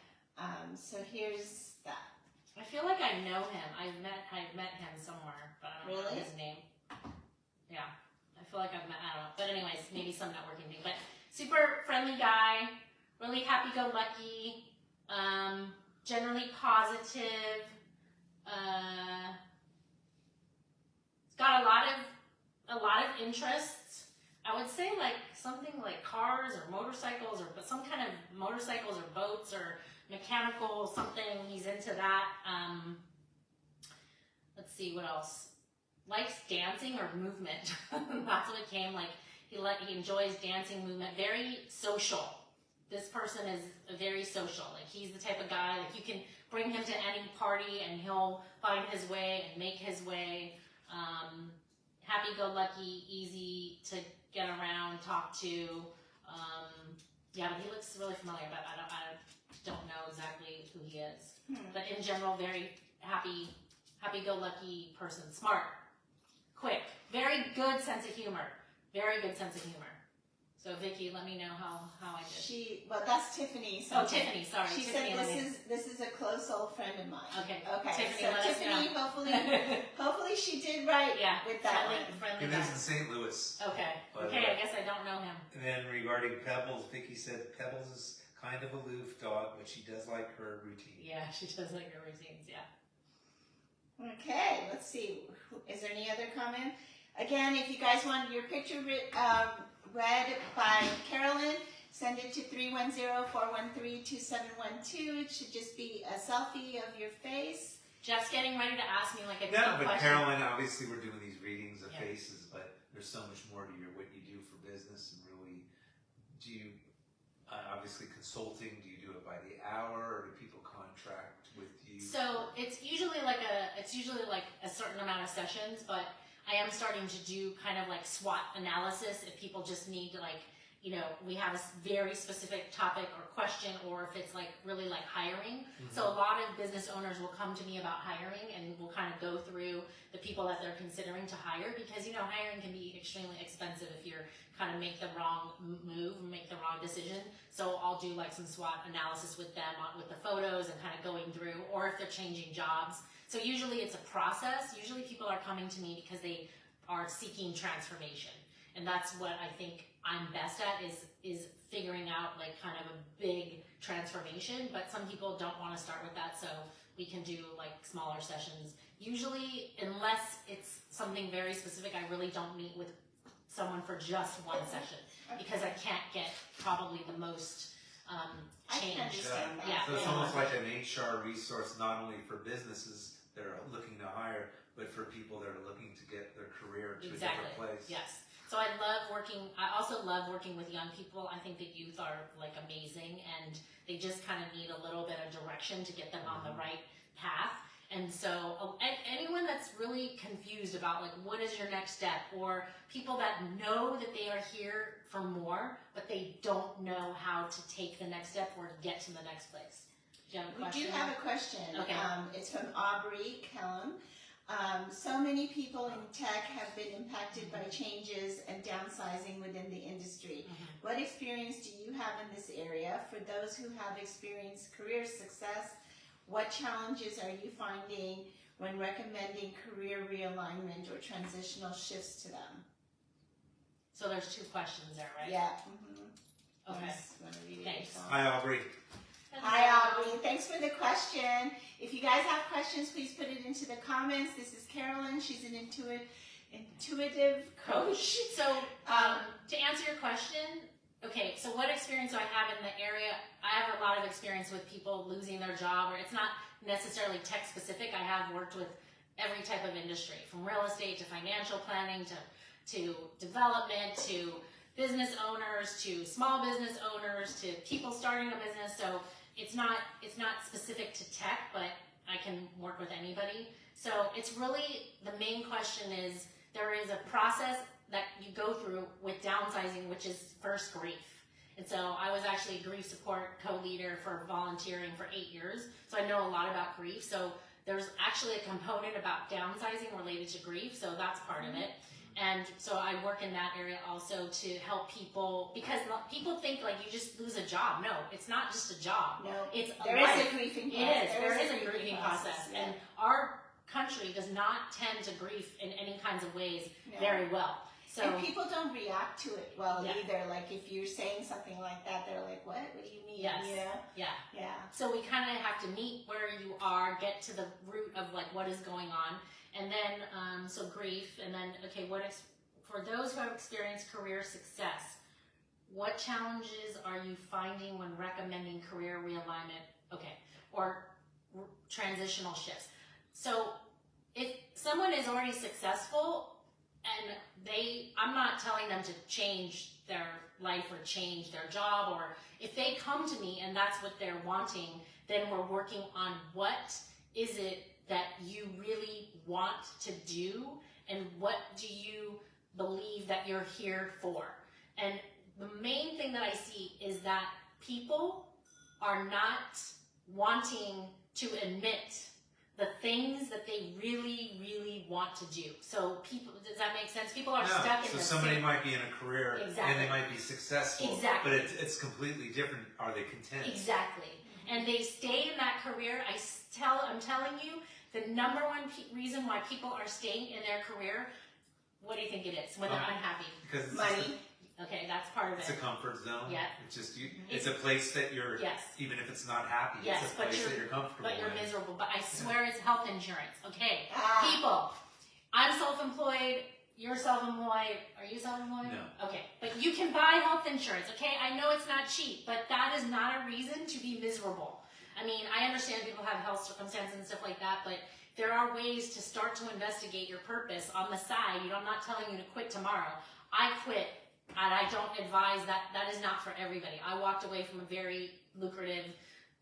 A: So here's that.
C: I feel like I know him. I've met him somewhere, but I don't know his name. Yeah. I feel like I don't know. But anyways, maybe some networking thing. But super friendly guy, really happy-go-lucky, generally positive. It's got a lot of interests. I would say something like cars or motorcycles or some kind of motorcycles or boats or mechanical something. He's into that. Let's see what else. Likes dancing or movement. That's what it came like. He enjoys dancing, movement. Very social. This person is very social. He's the type of guy you can bring him to any party and he'll find his way and make his way. Happy-go-lucky, easy to get around, talk to. But he looks really familiar, but I don't know exactly who he is. But in general, very happy-go-lucky person. Smart, quick, very good sense of humor. Very good sense of humor. So Vicky, let me know how I did.
A: That's Tiffany.
C: Tiffany, sorry.
A: She
C: Tiffany
A: said this is a close old friend of mine.
C: Okay.
A: So Tiffany, hopefully she did right with that one.
B: He lives in St. Louis.
C: Okay. I guess I don't know him.
B: And then regarding Pebbles, Vicky said Pebbles is kind of aloof dog, but she does like her routine.
C: Yeah, she does like her routines. Yeah.
A: Okay, let's see. Is there any other comment? Again, if you guys want your picture read by Carolyn, send it to 310-413-2712. It should just be a selfie of your face.
C: Jeff's getting ready to ask me a
B: but
C: question.
B: Carolyn, obviously we're doing these readings of faces, but there's so much more to what you do for business, and really, do you, obviously consulting, do you do it by the hour, or do people contract with you?
C: So it's usually like a certain amount of sessions, but I am starting to do kind of SWOT analysis if people just need you know, we have a very specific topic or question, or if it's like really like hiring. So a lot of business owners will come to me about hiring, and we'll kind of go through the people that they're considering to hire, because, you know, hiring can be extremely expensive if you're kind of make the wrong move, make the wrong decision. So I'll do like some SWOT analysis with them with the photos and kind of going through, or if they're changing jobs. So usually it's a process. Usually people are coming to me because they are seeking transformation. And that's what I think I'm best at, is figuring out like kind of a big transformation. But some people don't want to start with that, so we can do like smaller sessions. Usually, unless it's something very specific, I really don't meet with someone for just one session, because I can't get probably the most change.
A: I can understand that.
C: Yeah.
B: So it's almost like an HR resource, not only for businesses that are looking to hire, but for people that are looking to get their career to a different place.
C: Yes. So I also love working with young people. I think the youth are like amazing, and they just kind of need a little bit of direction to get them on the right path. And so anyone that's really confused about like what is your next step, or people that know that they are here for more, but they don't know how to take the next step or get to the next place. Do you have a question?
A: We do have a question.
C: Okay.
A: It's from Aubrey Kellum. So many people in tech have been impacted by changes and downsizing within the industry. What experience do you have in this area? For those who have experienced career success, what challenges are you finding when recommending career realignment or transitional shifts to them?
C: So there's two questions there, right?
A: Yeah.
C: Okay. Thanks.
B: Hi, Aubrey.
A: Hi, Aubrey. Thanks for the question. If you guys have questions, please put it into the comments. This is Carolyn. She's an intuitive coach.
C: So to answer your question, okay, so what experience do I have in the area? I have a lot of experience with people losing their job, or it's not necessarily tech specific. I have worked with every type of industry, from real estate to financial planning to development to business owners to small business owners to people starting a business. So it's not specific to tech, but I can work with anybody. So it's really, the main question is, there is a process that you go through with downsizing, which is first grief. And so I was actually a grief support co-leader for volunteering for 8 years. So I know a lot about grief. So there's actually a component about downsizing related to grief. So that's part of it. And so I work in that area also to help people, because people think like you just lose a job. No, it's not just a job.
A: No,
C: it's
A: there is a grieving process.
C: There is a grieving process.
A: Yeah.
C: And our country does not tend to grieve in any kinds of ways very well. So,
A: and people don't react to it well
C: Yeah.
A: either. Like if you're saying something like that, they're like, "What? What do you mean?"
C: Yes.
A: You know?
C: yeah. So we kind of have to meet where you are, get to the root of like what is going on, and then so grief, and then okay, for those who have experienced career success, what challenges are you finding when recommending career realignment? Okay, or transitional shifts. So if someone is already successful and I'm not telling them to change their life or change their job, or if they come to me and that's what they're wanting, then we're working on what is it that you really want to do, and what do you believe that you're here for. And the main thing that I see is that people are not wanting to admit the things that they really, really want to do. So people, does that make sense? People are stuck in
B: so
C: this.
B: somebody might be in a career
C: Exactly.
B: and they might be successful,
C: Exactly.
B: but it's completely different. Are they content?
C: Exactly. And they stay in that career. I'm telling you, the number one reason why people are staying in their career, what do you think it is when they're unhappy?
B: Because it's
A: Money.
C: Okay, that's part of it.
B: It's a comfort zone.
C: Yeah.
B: It's just it's a place that you're.
C: Yes.
B: Even if it's not happy,
C: Yes,
B: it's a
C: but
B: place that you're comfortable.
C: But you're
B: in.
C: miserable. But I swear it's health insurance. Okay,
A: Ah.
C: people. I'm self-employed. You're self-employed. Are you self-employed?
B: No.
C: Okay, but you can buy health insurance. Okay, I know it's not cheap, but that is not a reason to be miserable. I mean, I understand people have health circumstances and stuff like that, but there are ways to start to investigate your purpose on the side. I'm not telling you to quit tomorrow. I quit, and I don't advise that. That is not for everybody. I walked away from a very lucrative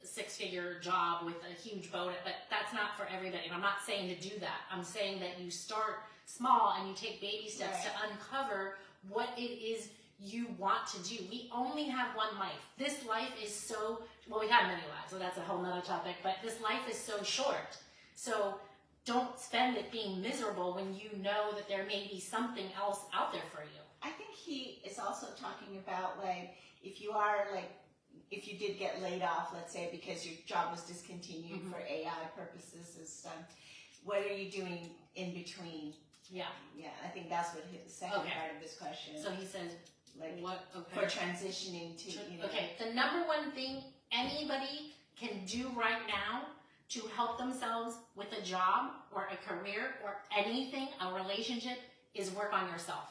C: 6-figure job with a huge bonus, but that's not for everybody. And I'm not saying to do that. I'm saying that you start small and you take baby steps to uncover what it is you want to do. We only have one life. This life is so, well, we have many lives, so that's a whole nother topic, but this life is so short. So don't spend it being miserable when you know that there may be something else out there for you.
A: I think he is also talking about, like, if you are, like, if you did get laid off, let's say, because your job was discontinued for AI purposes and stuff, what are you doing in between?
C: Yeah.
A: Yeah, I think that's what his second part of his question.
C: So he says,
A: like,
C: what?
A: For transitioning to, you know.
C: Okay, the number one thing anybody can do right now to help themselves with a job or a career or anything, a relationship, is work on yourself.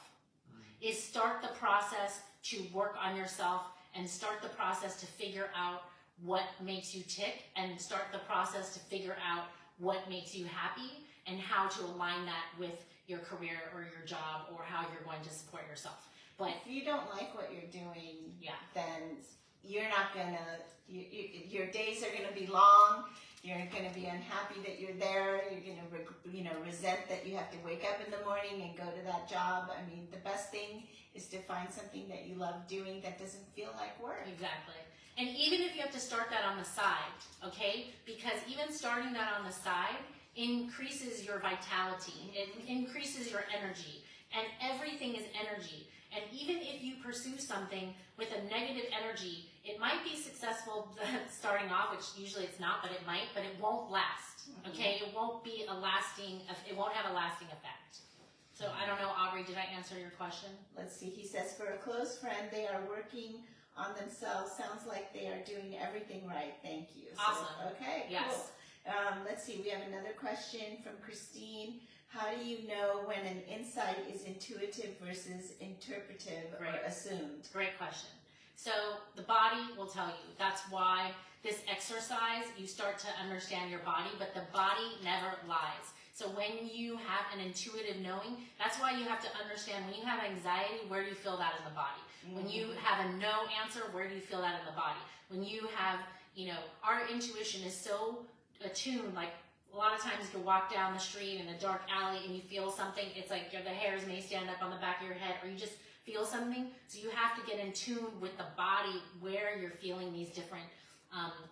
C: Is start the process to work on yourself and start the process to figure out what makes you tick and start the process to figure out what makes you happy and how to align that with your career or your job or how you're going to support yourself. But
A: if you don't like what you're doing, then you're not gonna, your days are gonna be long. You're going to be unhappy that you're there. You're going to, resent that you have to wake up in the morning and go to that job. I mean, the best thing is to find something that you love doing that doesn't feel like work.
C: Exactly. And even if you have to start that on the side, okay? Because even starting that on the side increases your vitality. It increases your energy. And everything is energy. And even if you pursue something with a negative energy, it might be successful starting off, which usually it's not, but it might, but it won't last, okay? It won't be a lasting, it won't have a lasting effect. So I don't know, Aubrey, did I answer your question?
A: Let's see, he says, for a close friend, they are working on themselves. Sounds like they are doing everything right. Thank you.
C: Awesome.
A: So, okay,
C: yes.
A: Cool. Let's see, we have another question from Christine. How do you know when an insight is intuitive versus interpretive or assumed?
C: Great question. So the body will tell you. That's why this exercise, you start to understand your body, but the body never lies. So when you have an intuitive knowing, that's why you have to understand when you have anxiety, where do you feel that in the body? When you have a no answer, where do you feel that in the body? When you have, our intuition is so attuned, like a lot of times you walk down the street in a dark alley and you feel something, it's like the hairs may stand up on the back of your head, or you just feel something. So you have to get in tune with the body where you're feeling these different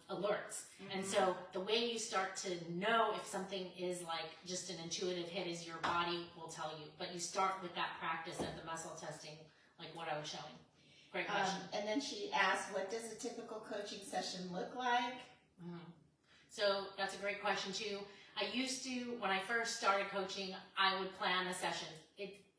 C: alerts. And so the way you start to know if something is like just an intuitive hit is your body will tell you. But you start with that practice of the muscle testing, like what I was showing. Great question.
A: And then she asked, what does a typical coaching session look like?
C: So that's a great question too. I used to, when I first started coaching, I would plan a session.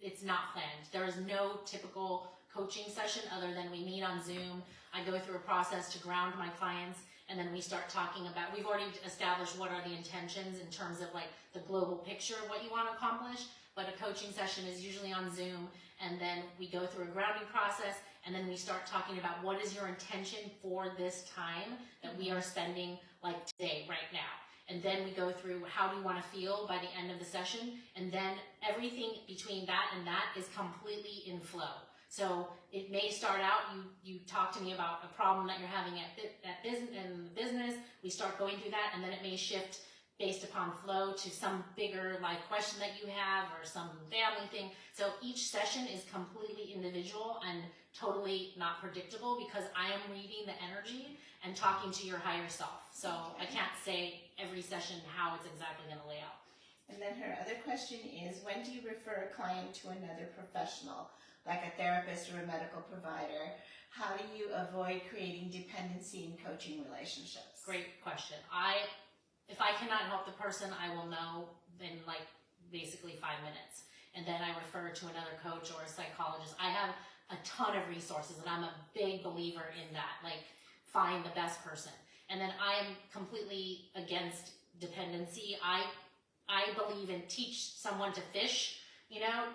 C: It's not planned. There is no typical coaching session other than we meet on Zoom. I go through a process to ground my clients, and then we start talking about, we've already established what are the intentions in terms of like the global picture of what you want to accomplish, but a coaching session is usually on Zoom, and then we go through a grounding process, and then we start talking about what is your intention for this time that we are spending like today, right now. And then we go through how do you want to feel by the end of the session, and then everything between that and that is completely in flow. So it may start out, you talk to me about a problem that you're having at business, we start going through that, and then it may shift based upon flow to some bigger life question that you have or some family thing. So each session is completely individual and totally not predictable because I am reading the energy and talking to your higher self. So I can't say every session how it's exactly going to lay out.
A: And then her other question is, when do you refer a client to another professional, like a therapist or a medical provider? How do you avoid creating dependency in coaching relationships?
C: Great question. If I cannot help the person, I will know in like basically 5 minutes. And then I refer to another coach or a psychologist. I have a ton of resources, and I'm a big believer in that. Like, find the best person. And then I am completely against dependency. I believe in teach someone to fish.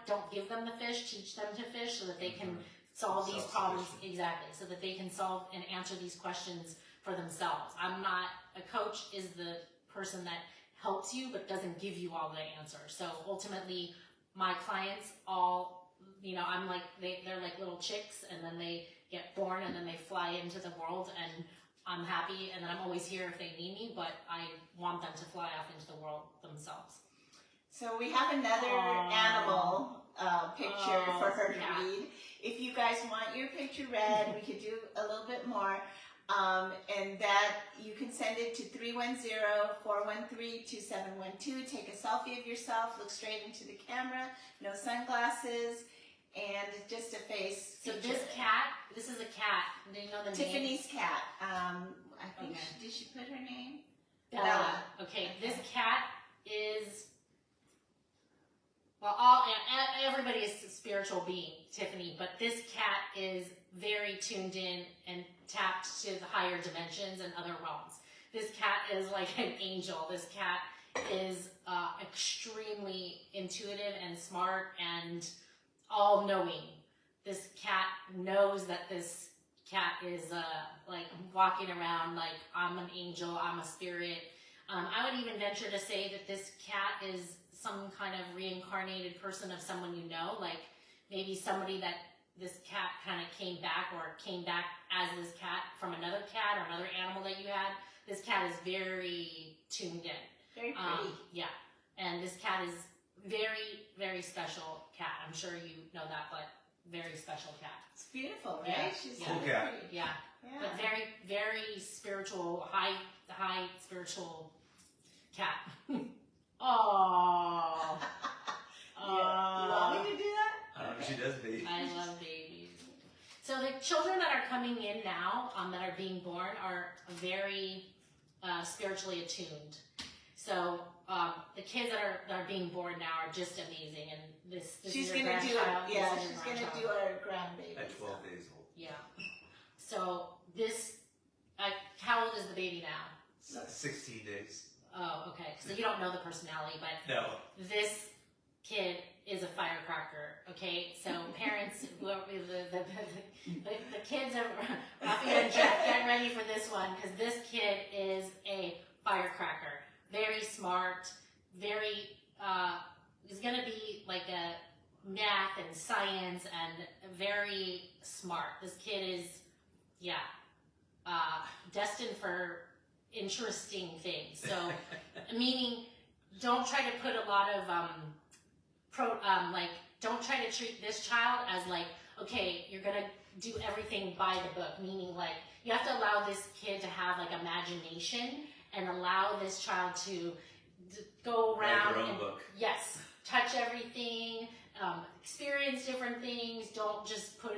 C: Don't give them the fish, teach them to fish so that they can solve these problems. Exactly, so that they can solve and answer these questions for themselves. I'm not, a coach is the person that helps you but doesn't give you all the answers. So ultimately, my clients all, I'm like, they're like little chicks, and then they get born and then they fly into the world, and I'm happy, and then I'm always here if they need me, but I want them to fly off into the world themselves.
A: So we have another animal picture for her to
C: yeah.
A: read. If you guys want your picture read, we could do a little bit more. And that you can send it to 310-413-2712. Take a selfie of yourself, look straight into the camera, no sunglasses, and just a face
C: So
A: picture.
C: this is a cat. Do you know the name?
A: Tiffany's cat. I think,
C: Okay.
A: did she put her name?
C: Bella. Okay, this cat is, well, everybody is a spiritual being, Tiffany, but this cat is very tuned in and tapped to the higher dimensions and other realms. This cat is like an angel. This cat is extremely intuitive and smart and all-knowing. This cat knows that this cat is like walking around like, I'm an angel, I'm a spirit. I would even venture to say that this cat is some kind of reincarnated person of someone you know, like maybe somebody that this cat kind of came back as this cat from another cat or another animal that you had. This cat is very tuned in.
A: Very pretty.
C: Yeah, and this cat is very, very special cat. I'm sure you know that, but very special cat.
A: It's beautiful, right?
C: Yeah.
A: She's
C: Yeah.
B: Cool
A: very
B: cat.
A: pretty.
C: Yeah,
A: Yeah.
C: but very, very spiritual, high spiritual cat. Oh.
A: You want me to do that?
B: She does babies.
C: I love babies. So the children that are coming in now, that are being born, are very spiritually attuned. So the kids that are being born now are just amazing, and this
A: She's
C: is your
A: gonna do it.
C: grandchild.
A: Yeah,
C: this is
A: she's
C: your
A: gonna
C: grandchild.
A: do our grandbaby.
B: At 12 days old.
C: Yeah. So this, how old is the baby now?
B: 16 days.
C: Oh, okay. So you don't know the personality, but
B: No.
C: this kid is a firecracker. Okay, so parents, the kids are Rafi and Jeff, get ready for this one because this kid is a firecracker. Very smart. Very is gonna be like a math and science and very smart. This kid is, destined for interesting things. So, meaning, don't try to put a lot of don't try to treat this child as like, okay, you're gonna do everything by the book. Meaning, like, you have to allow this kid to have like imagination and allow this child to go around
B: Write their own
C: and
B: book.
C: yes, touch everything, experience different things. Don't just put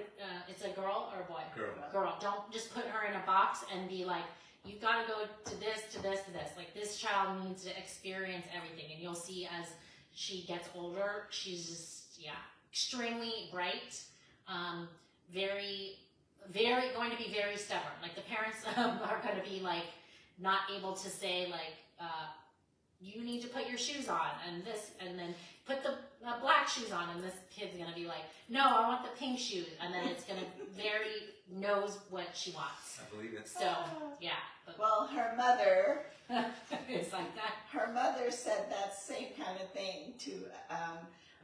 C: it's a girl or a boy. Girl. Don't just put her in a box and be like, you've got to go to this, to this, to this. Like, this child needs to experience everything. And you'll see as she gets older, she's just, extremely bright, very, very, going to be very stubborn. Like, the parents are going to be, like, not able to say, like, you need to put your shoes on, and this, and then put the black shoes on, and this kid's going to be like, no, I want the pink shoes. And then it's going to knows what she wants.
B: I believe it.
C: So, yeah. But
A: Well, her mother,
C: it's like that.
A: her mother said that same kind of thing to,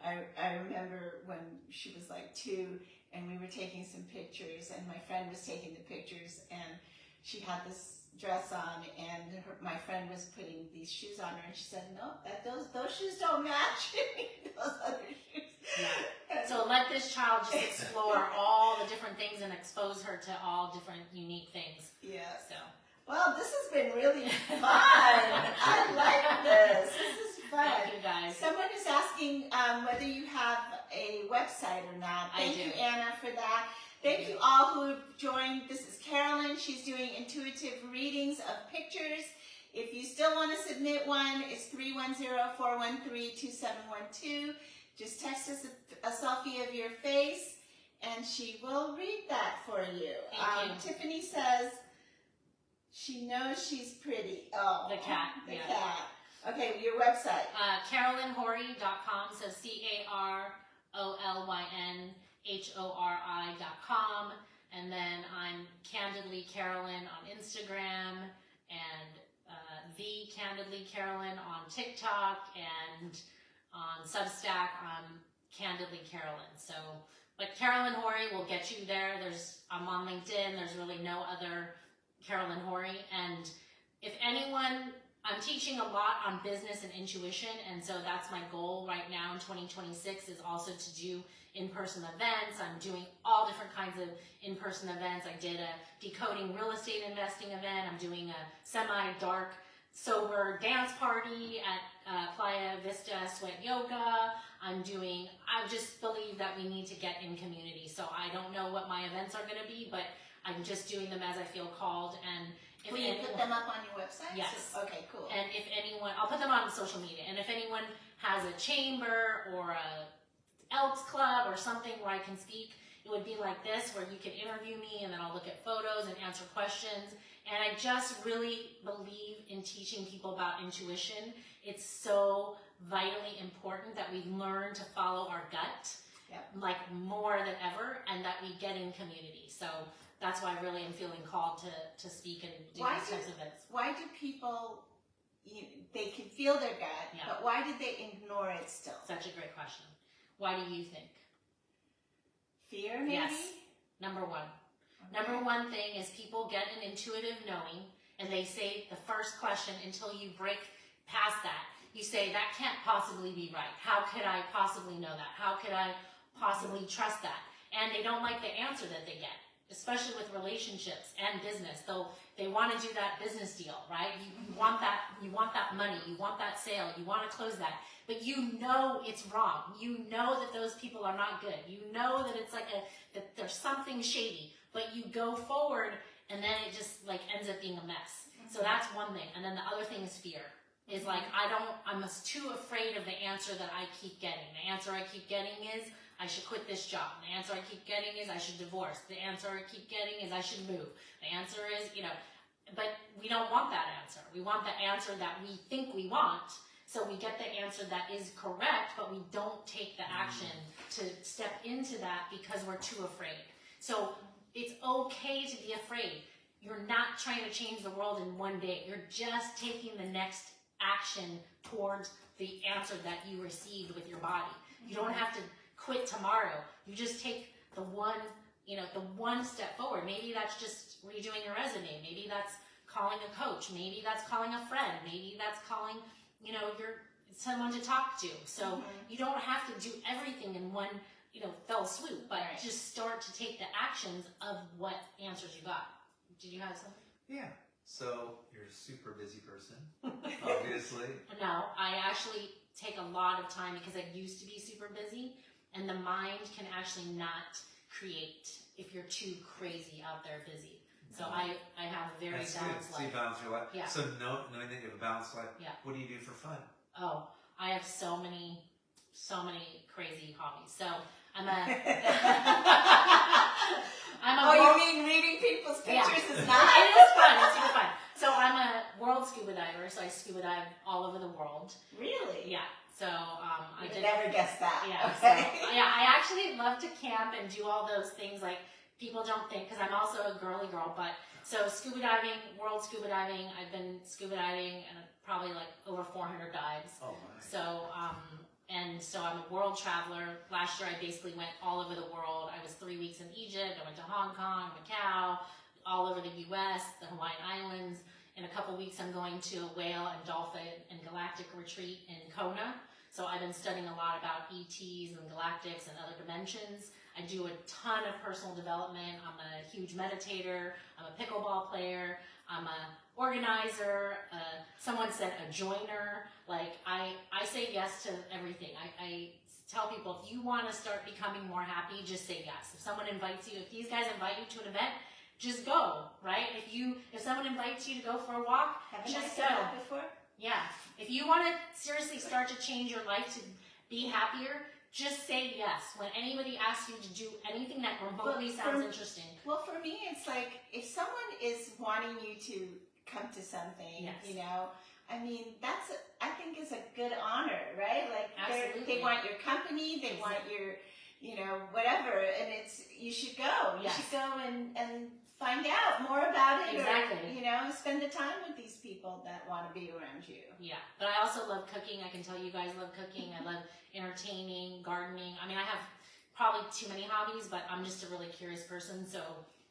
A: I remember when she was like 2 and we were taking some pictures and my friend was taking the pictures and she had this dress on and my friend was putting these shoes on her and she said, no, those shoes don't match those other shoes.
C: Yeah. So let this child just explore all the different things and expose her to all different unique things.
A: Yeah.
C: So.
A: Well, this has been really fun. I like this. This is fun.
C: Thank you guys.
A: Someone is asking whether you have a website or not. Thank you, Anna, for that. Thank you all who have joined. This is Carolyn. She's doing intuitive readings of pictures. If you still want to submit one, it's 310-413-2712. Just text us a selfie of your face, and she will read that for you.
C: Thank you.
A: Tiffany says she knows she's pretty. Oh,
C: The cat.
A: The cat. Okay, your website.
C: CarolynHori.com. So CarolynHori.com. And then I'm Candidly Carolyn on Instagram and The Candidly Carolyn on TikTok and on Substack, Candidly Carolyn. So, but Carolyn Hori will get you there. I'm on LinkedIn. There's really no other Carolyn Hori. And if anyone I'm teaching a lot on business and intuition, and so that's my goal right now in 2026 is also to do in-person events. I'm doing all different kinds of in-person events. I did a decoding real estate investing event. I'm doing a semi-dark, sober dance party at Playa Vista Sweat Yoga. I just believe that we need to get in community. So I don't know what my events are going to be, but I'm just doing them as I feel called. And if
A: will you put them up on your website?
C: Yes.
A: So, okay, cool.
C: And if anyone, I'll put them on social media. And if anyone has a chamber or a Elks Club or something where I can speak, it would be like this, where you can interview me and then I'll look at photos and answer questions. And I just really believe in teaching people about intuition. It's so vitally important that we learn to follow our gut, like more than ever, and that we get in community. So that's why I really am feeling called to speak and do these types of events.
A: Why do people, they can feel their gut, but why did they ignore it still?
C: Such a great question. Why do you think?
A: Fear, maybe?
C: Yes. Number one. Okay. Number one thing is people get an intuitive knowing, and they say the first question until you break past that. You say, that can't possibly be right. How could I possibly know that? How could I possibly trust that? And they don't like the answer that they get, especially with relationships and business. Though they want to do that business deal, right? You want that money, you want that sale, you want to close that. But you know it's wrong. You know that those people are not good. You know that it's like that there's something shady. But you go forward, and then it just like ends up being a mess. So that's one thing. And then the other thing is fear. Is like, I'm too afraid of the answer that I keep getting. The answer I keep getting is, I should quit this job. The answer I keep getting is, I should divorce. The answer I keep getting is, I should move. The answer is, but we don't want that answer. We want the answer that we think we want. So we get the answer that is correct, but we don't take the action to step into that because we're too afraid. So it's okay to be afraid. You're not trying to change the world in one day. You're just taking the next action towards the answer that you received with your body. You don't have to quit tomorrow. You just take the one step forward. Maybe that's just redoing your resume. Maybe that's calling a coach. Maybe that's calling a friend. Maybe that's calling, someone to talk to. So you don't have to do everything in one, fell swoop, but just start to take the actions of what answers you got. Did you have something?
B: Yeah. So you're a super busy person, obviously.
C: No, I actually take a lot of time because I used to be super busy, and the mind can actually not create if you're too crazy out there busy. So I have a very balanced life.
B: So you balance your life.
C: Yeah.
B: So knowing that you have a balanced life, what do you do for fun?
C: Oh, I have so many crazy hobbies. So I'm
A: you mean reading people's pictures is not?
C: It is fun. It's super fun. So I'm a world scuba diver, so I scuba dive all over the world.
A: Really?
C: Yeah. So I
A: did never guess that.
C: Yeah.
A: Okay.
C: So, I actually love to camp and do all those things like people don't think, because I'm also a girly girl. But so scuba diving, world scuba diving. I've been scuba diving and probably like over 400 dives.
B: Oh my.
C: So I'm a world traveler. Last year I basically went all over the world. I was 3 weeks in Egypt. I went to Hong Kong, Macau, all over the U.S., the Hawaiian Islands. In a couple weeks I'm going to a whale and dolphin and galactic retreat in Kona. So I've been studying a lot about ETs and galactics and other dimensions. I do a ton of personal development. I'm a huge meditator. I'm a pickleball player. I'm a organizer. Someone said a joiner. Like I say yes to everything. I tell people, if you want to start becoming more happy, just say yes. If someone invites you, if these guys invite you to an event, just go, right? If someone invites you to go for a walk, just go.
A: That before?
C: Yeah. If you want to seriously start to change your life to be happier, just say yes. When anybody asks you to do anything that remotely sounds interesting.
A: Well, for me, it's like if someone is wanting you to come to something, I mean, I think is a good honor, right? Like they want your company, they want your, whatever, and you should go. You should go and find out more about it.
C: Exactly.
A: Or, spend the time with these people that want to be around you.
C: Yeah. But I also love cooking. I can tell you guys love cooking. I love entertaining, gardening. I mean, I have probably too many hobbies, but I'm just a really curious person. So,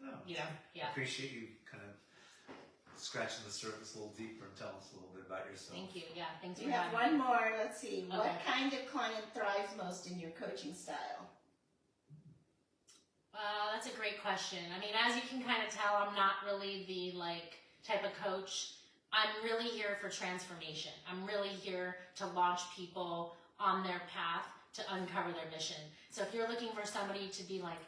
B: I
C: yeah.
B: appreciate you kind of scratching the surface a little deeper and tell us a little bit about yourself.
C: Thank you. Yeah, thanks for
A: We have
C: having
A: one
C: me.
A: more. Let's see.
C: Okay.
A: What kind of client thrives most in your coaching style?
C: That's a great question. I mean, as you can kind of tell, I'm not really the type of coach. I'm really here for transformation. I'm really here to launch people on their path to uncover their mission. So if you're looking for somebody to be like,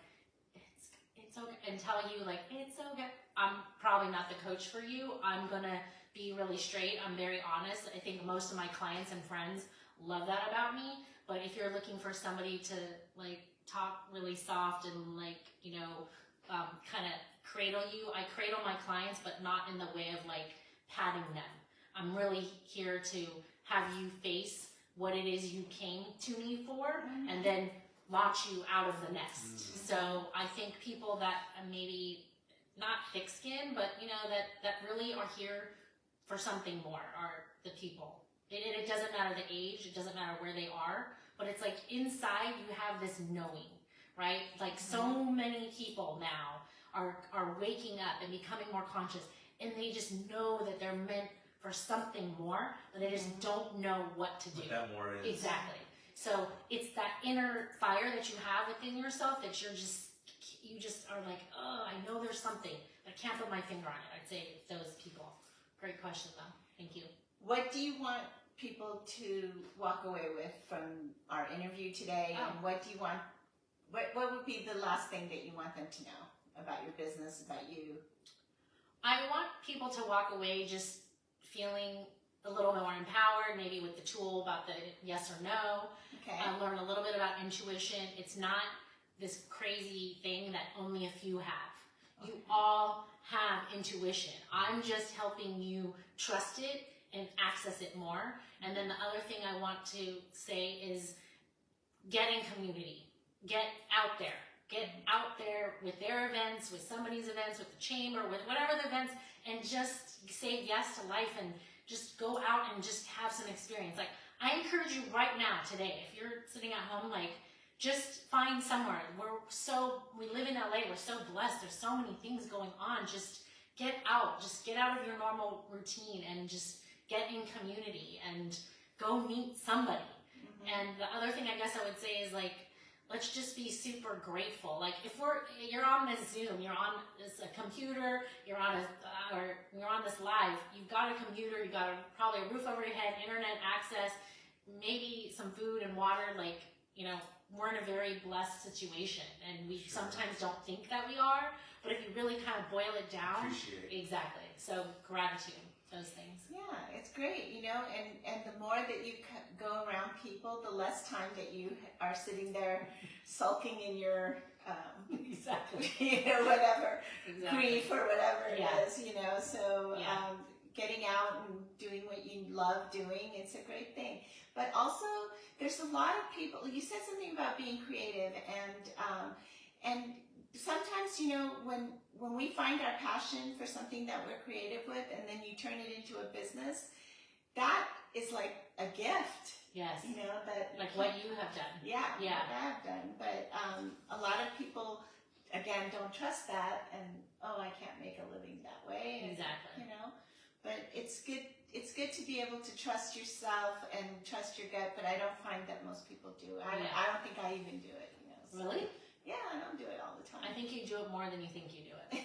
C: it's okay, and tell you like, it's okay, I'm probably not the coach for you. I'm gonna be really straight. I'm very honest. I think most of my clients and friends love that about me. But if you're looking for somebody to talk really soft and kind of cradle you, I cradle my clients, but not in the way of patting them. I'm really here to have you face what it is you came to me for, and then launch you out of the nest. So I think people that maybe not thick skin, but that really are here for something more are the people. It doesn't matter the age, it doesn't matter where they are, but it's like inside you have this knowing, right? Like so many people now are waking up and becoming more conscious, and they just know that they're meant for something more, but they just don't know what to do.
B: What that more is.
C: Exactly. So it's that inner fire that you have within yourself that you just are like, oh, I know there's something, but I can't put my finger on it. I'd say it's those people. Great question though. Thank you.
A: What do you want people to walk away with from our interview today? And what do you want, what would be the last thing that you want them to know about your business, about you?
C: I want people to walk away just feeling a little more empowered, maybe with the tool about the yes or no.
A: Okay.
C: Learn a little bit about intuition. It's not this crazy thing that only a few have. You all have intuition. I'm just helping you trust it and access it more. And then the other thing I want to say is get in community. Get out there. Get out there with their events, with somebody's events, with the chamber, with whatever the events, and just say yes to life and just go out and just have some experience. Like, I encourage you right now, today, if you're sitting at home, just find somewhere. We live in LA, we're so blessed, there's so many things going on. Just get out of your normal routine and just get in community and go meet somebody. And the other thing I guess I would say is let's just be super grateful. If you're on this Zoom, you're on a computer, you're on this live, you've got a computer, you've got probably a roof over your head, internet access, maybe some food and water. We're in a very blessed situation, and we sometimes don't think that we are, but if you really kind of boil it down,
B: appreciate it.
C: Exactly. So gratitude, those things.
A: Yeah, it's great, and the more that you go around people, the less time that you are sitting there sulking in your,
C: Exactly.
A: whatever,
C: Exactly.
A: grief or whatever it
C: Yeah.
A: is, so
C: Yeah.
A: getting out and doing what you love doing, it's a great thing. But also, there's a lot of people, you said something about being creative, and sometimes, when we find our passion for something that we're creative with, and then you turn it into a business, that is like a gift.
C: Yes.
A: That
C: What you have done.
A: Yeah.
C: Yeah.
A: What I have done. But a lot of people, again, don't trust that, and I can't make a living that way. And,
C: Exactly.
A: But it's good. It's good to be able to trust yourself and trust your gut. But I don't find that most people do. I don't think I even do it. So.
C: Really?
A: Yeah, I don't do it all the time.
C: I think you do it more than you think you do it.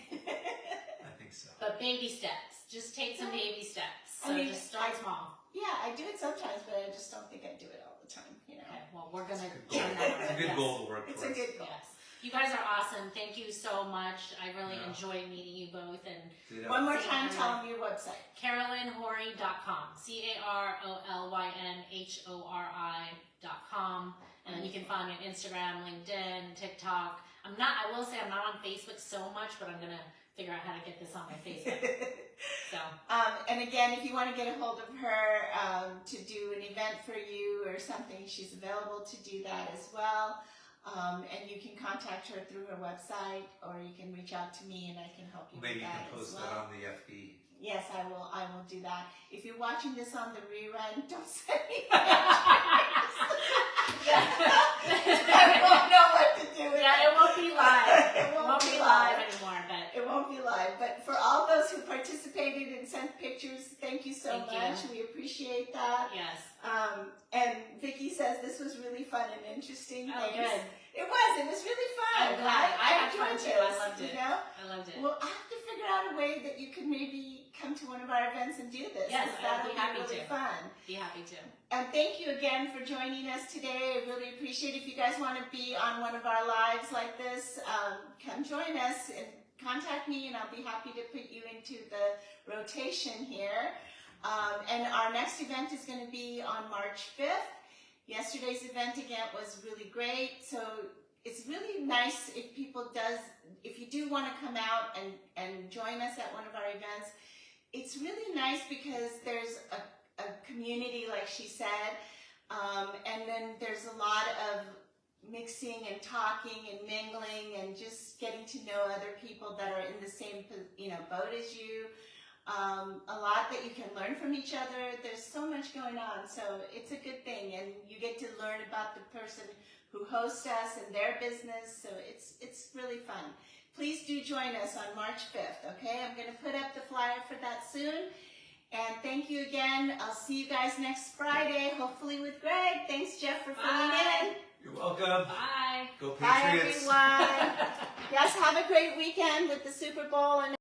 B: I think so.
C: But baby steps. Just take some baby steps. So just start small.
A: Yeah, I do it sometimes, but I just don't think I do it all the time.
C: Okay, well, we're going to
B: It's
C: turn that around.
B: a good goal to work
A: It's
B: towards.
A: a good goal.
C: Yes. You guys are awesome. Thank you so much. I really enjoyed meeting you both. And
A: one more time, tell them your website.
C: CarolynHori.com. CarolynHori.com. And then you can find me on Instagram, LinkedIn, TikTok. I will say I'm not on Facebook so much, but I'm going to figure out how to get this on my Facebook. So.
A: And again, if you want to get a hold of her to do an event for you or something, she's available to do that as well. And you can contact her through her website, or you can reach out to me and I can help you
B: Maybe
A: with that
B: you can post
A: as well.
B: that on the FB.
A: Yes, I will do that. If you're watching this on the rerun, don't send me I won't know what to do with
C: Yeah, it won't be live.
A: It won't be
C: live
A: live.
C: anymore, but
A: It won't be live. But for all those who participated and sent pictures, thank you so much. We appreciate that.
C: Yes.
A: And Vicki says this was really fun and interesting.
C: Oh, good.
A: It was really fun.
C: I'm glad. I had fun
A: enjoyed
C: too.
A: this,
C: I loved it.
A: You know?
C: I loved it.
A: Well, I have to figure out a way that you can maybe come to one of our events and do this.
C: Yes, I'd
A: that'll
C: be happy
A: really
C: to.
A: fun.
C: Be happy to.
A: And thank you again for joining us today. I really appreciate it. If you guys want to be on one of our lives like this, come join us and contact me, and I'll be happy to put you into the rotation here. And our next event is going to be on March 5th. Yesterday's event again was really great. So it's really nice if if you do want to come out and join us at one of our events. It's really nice because there's a community, like she said, and then there's a lot of mixing and talking and mingling and just getting to know other people that are in the same boat as you. A lot that you can learn from each other. There's so much going on, so it's a good thing, and you get to learn about the person who hosts us and their business, so it's really fun. Please do join us on March 5th, okay? I'm going to put up the flyer for that soon. And thank you again. I'll see you guys next Friday, hopefully with Greg. Thanks, Jeff, for filling in.
B: You're welcome.
C: Bye.
B: Go Patriots.
A: Bye, everyone. Yes, have a great weekend with the Super Bowl and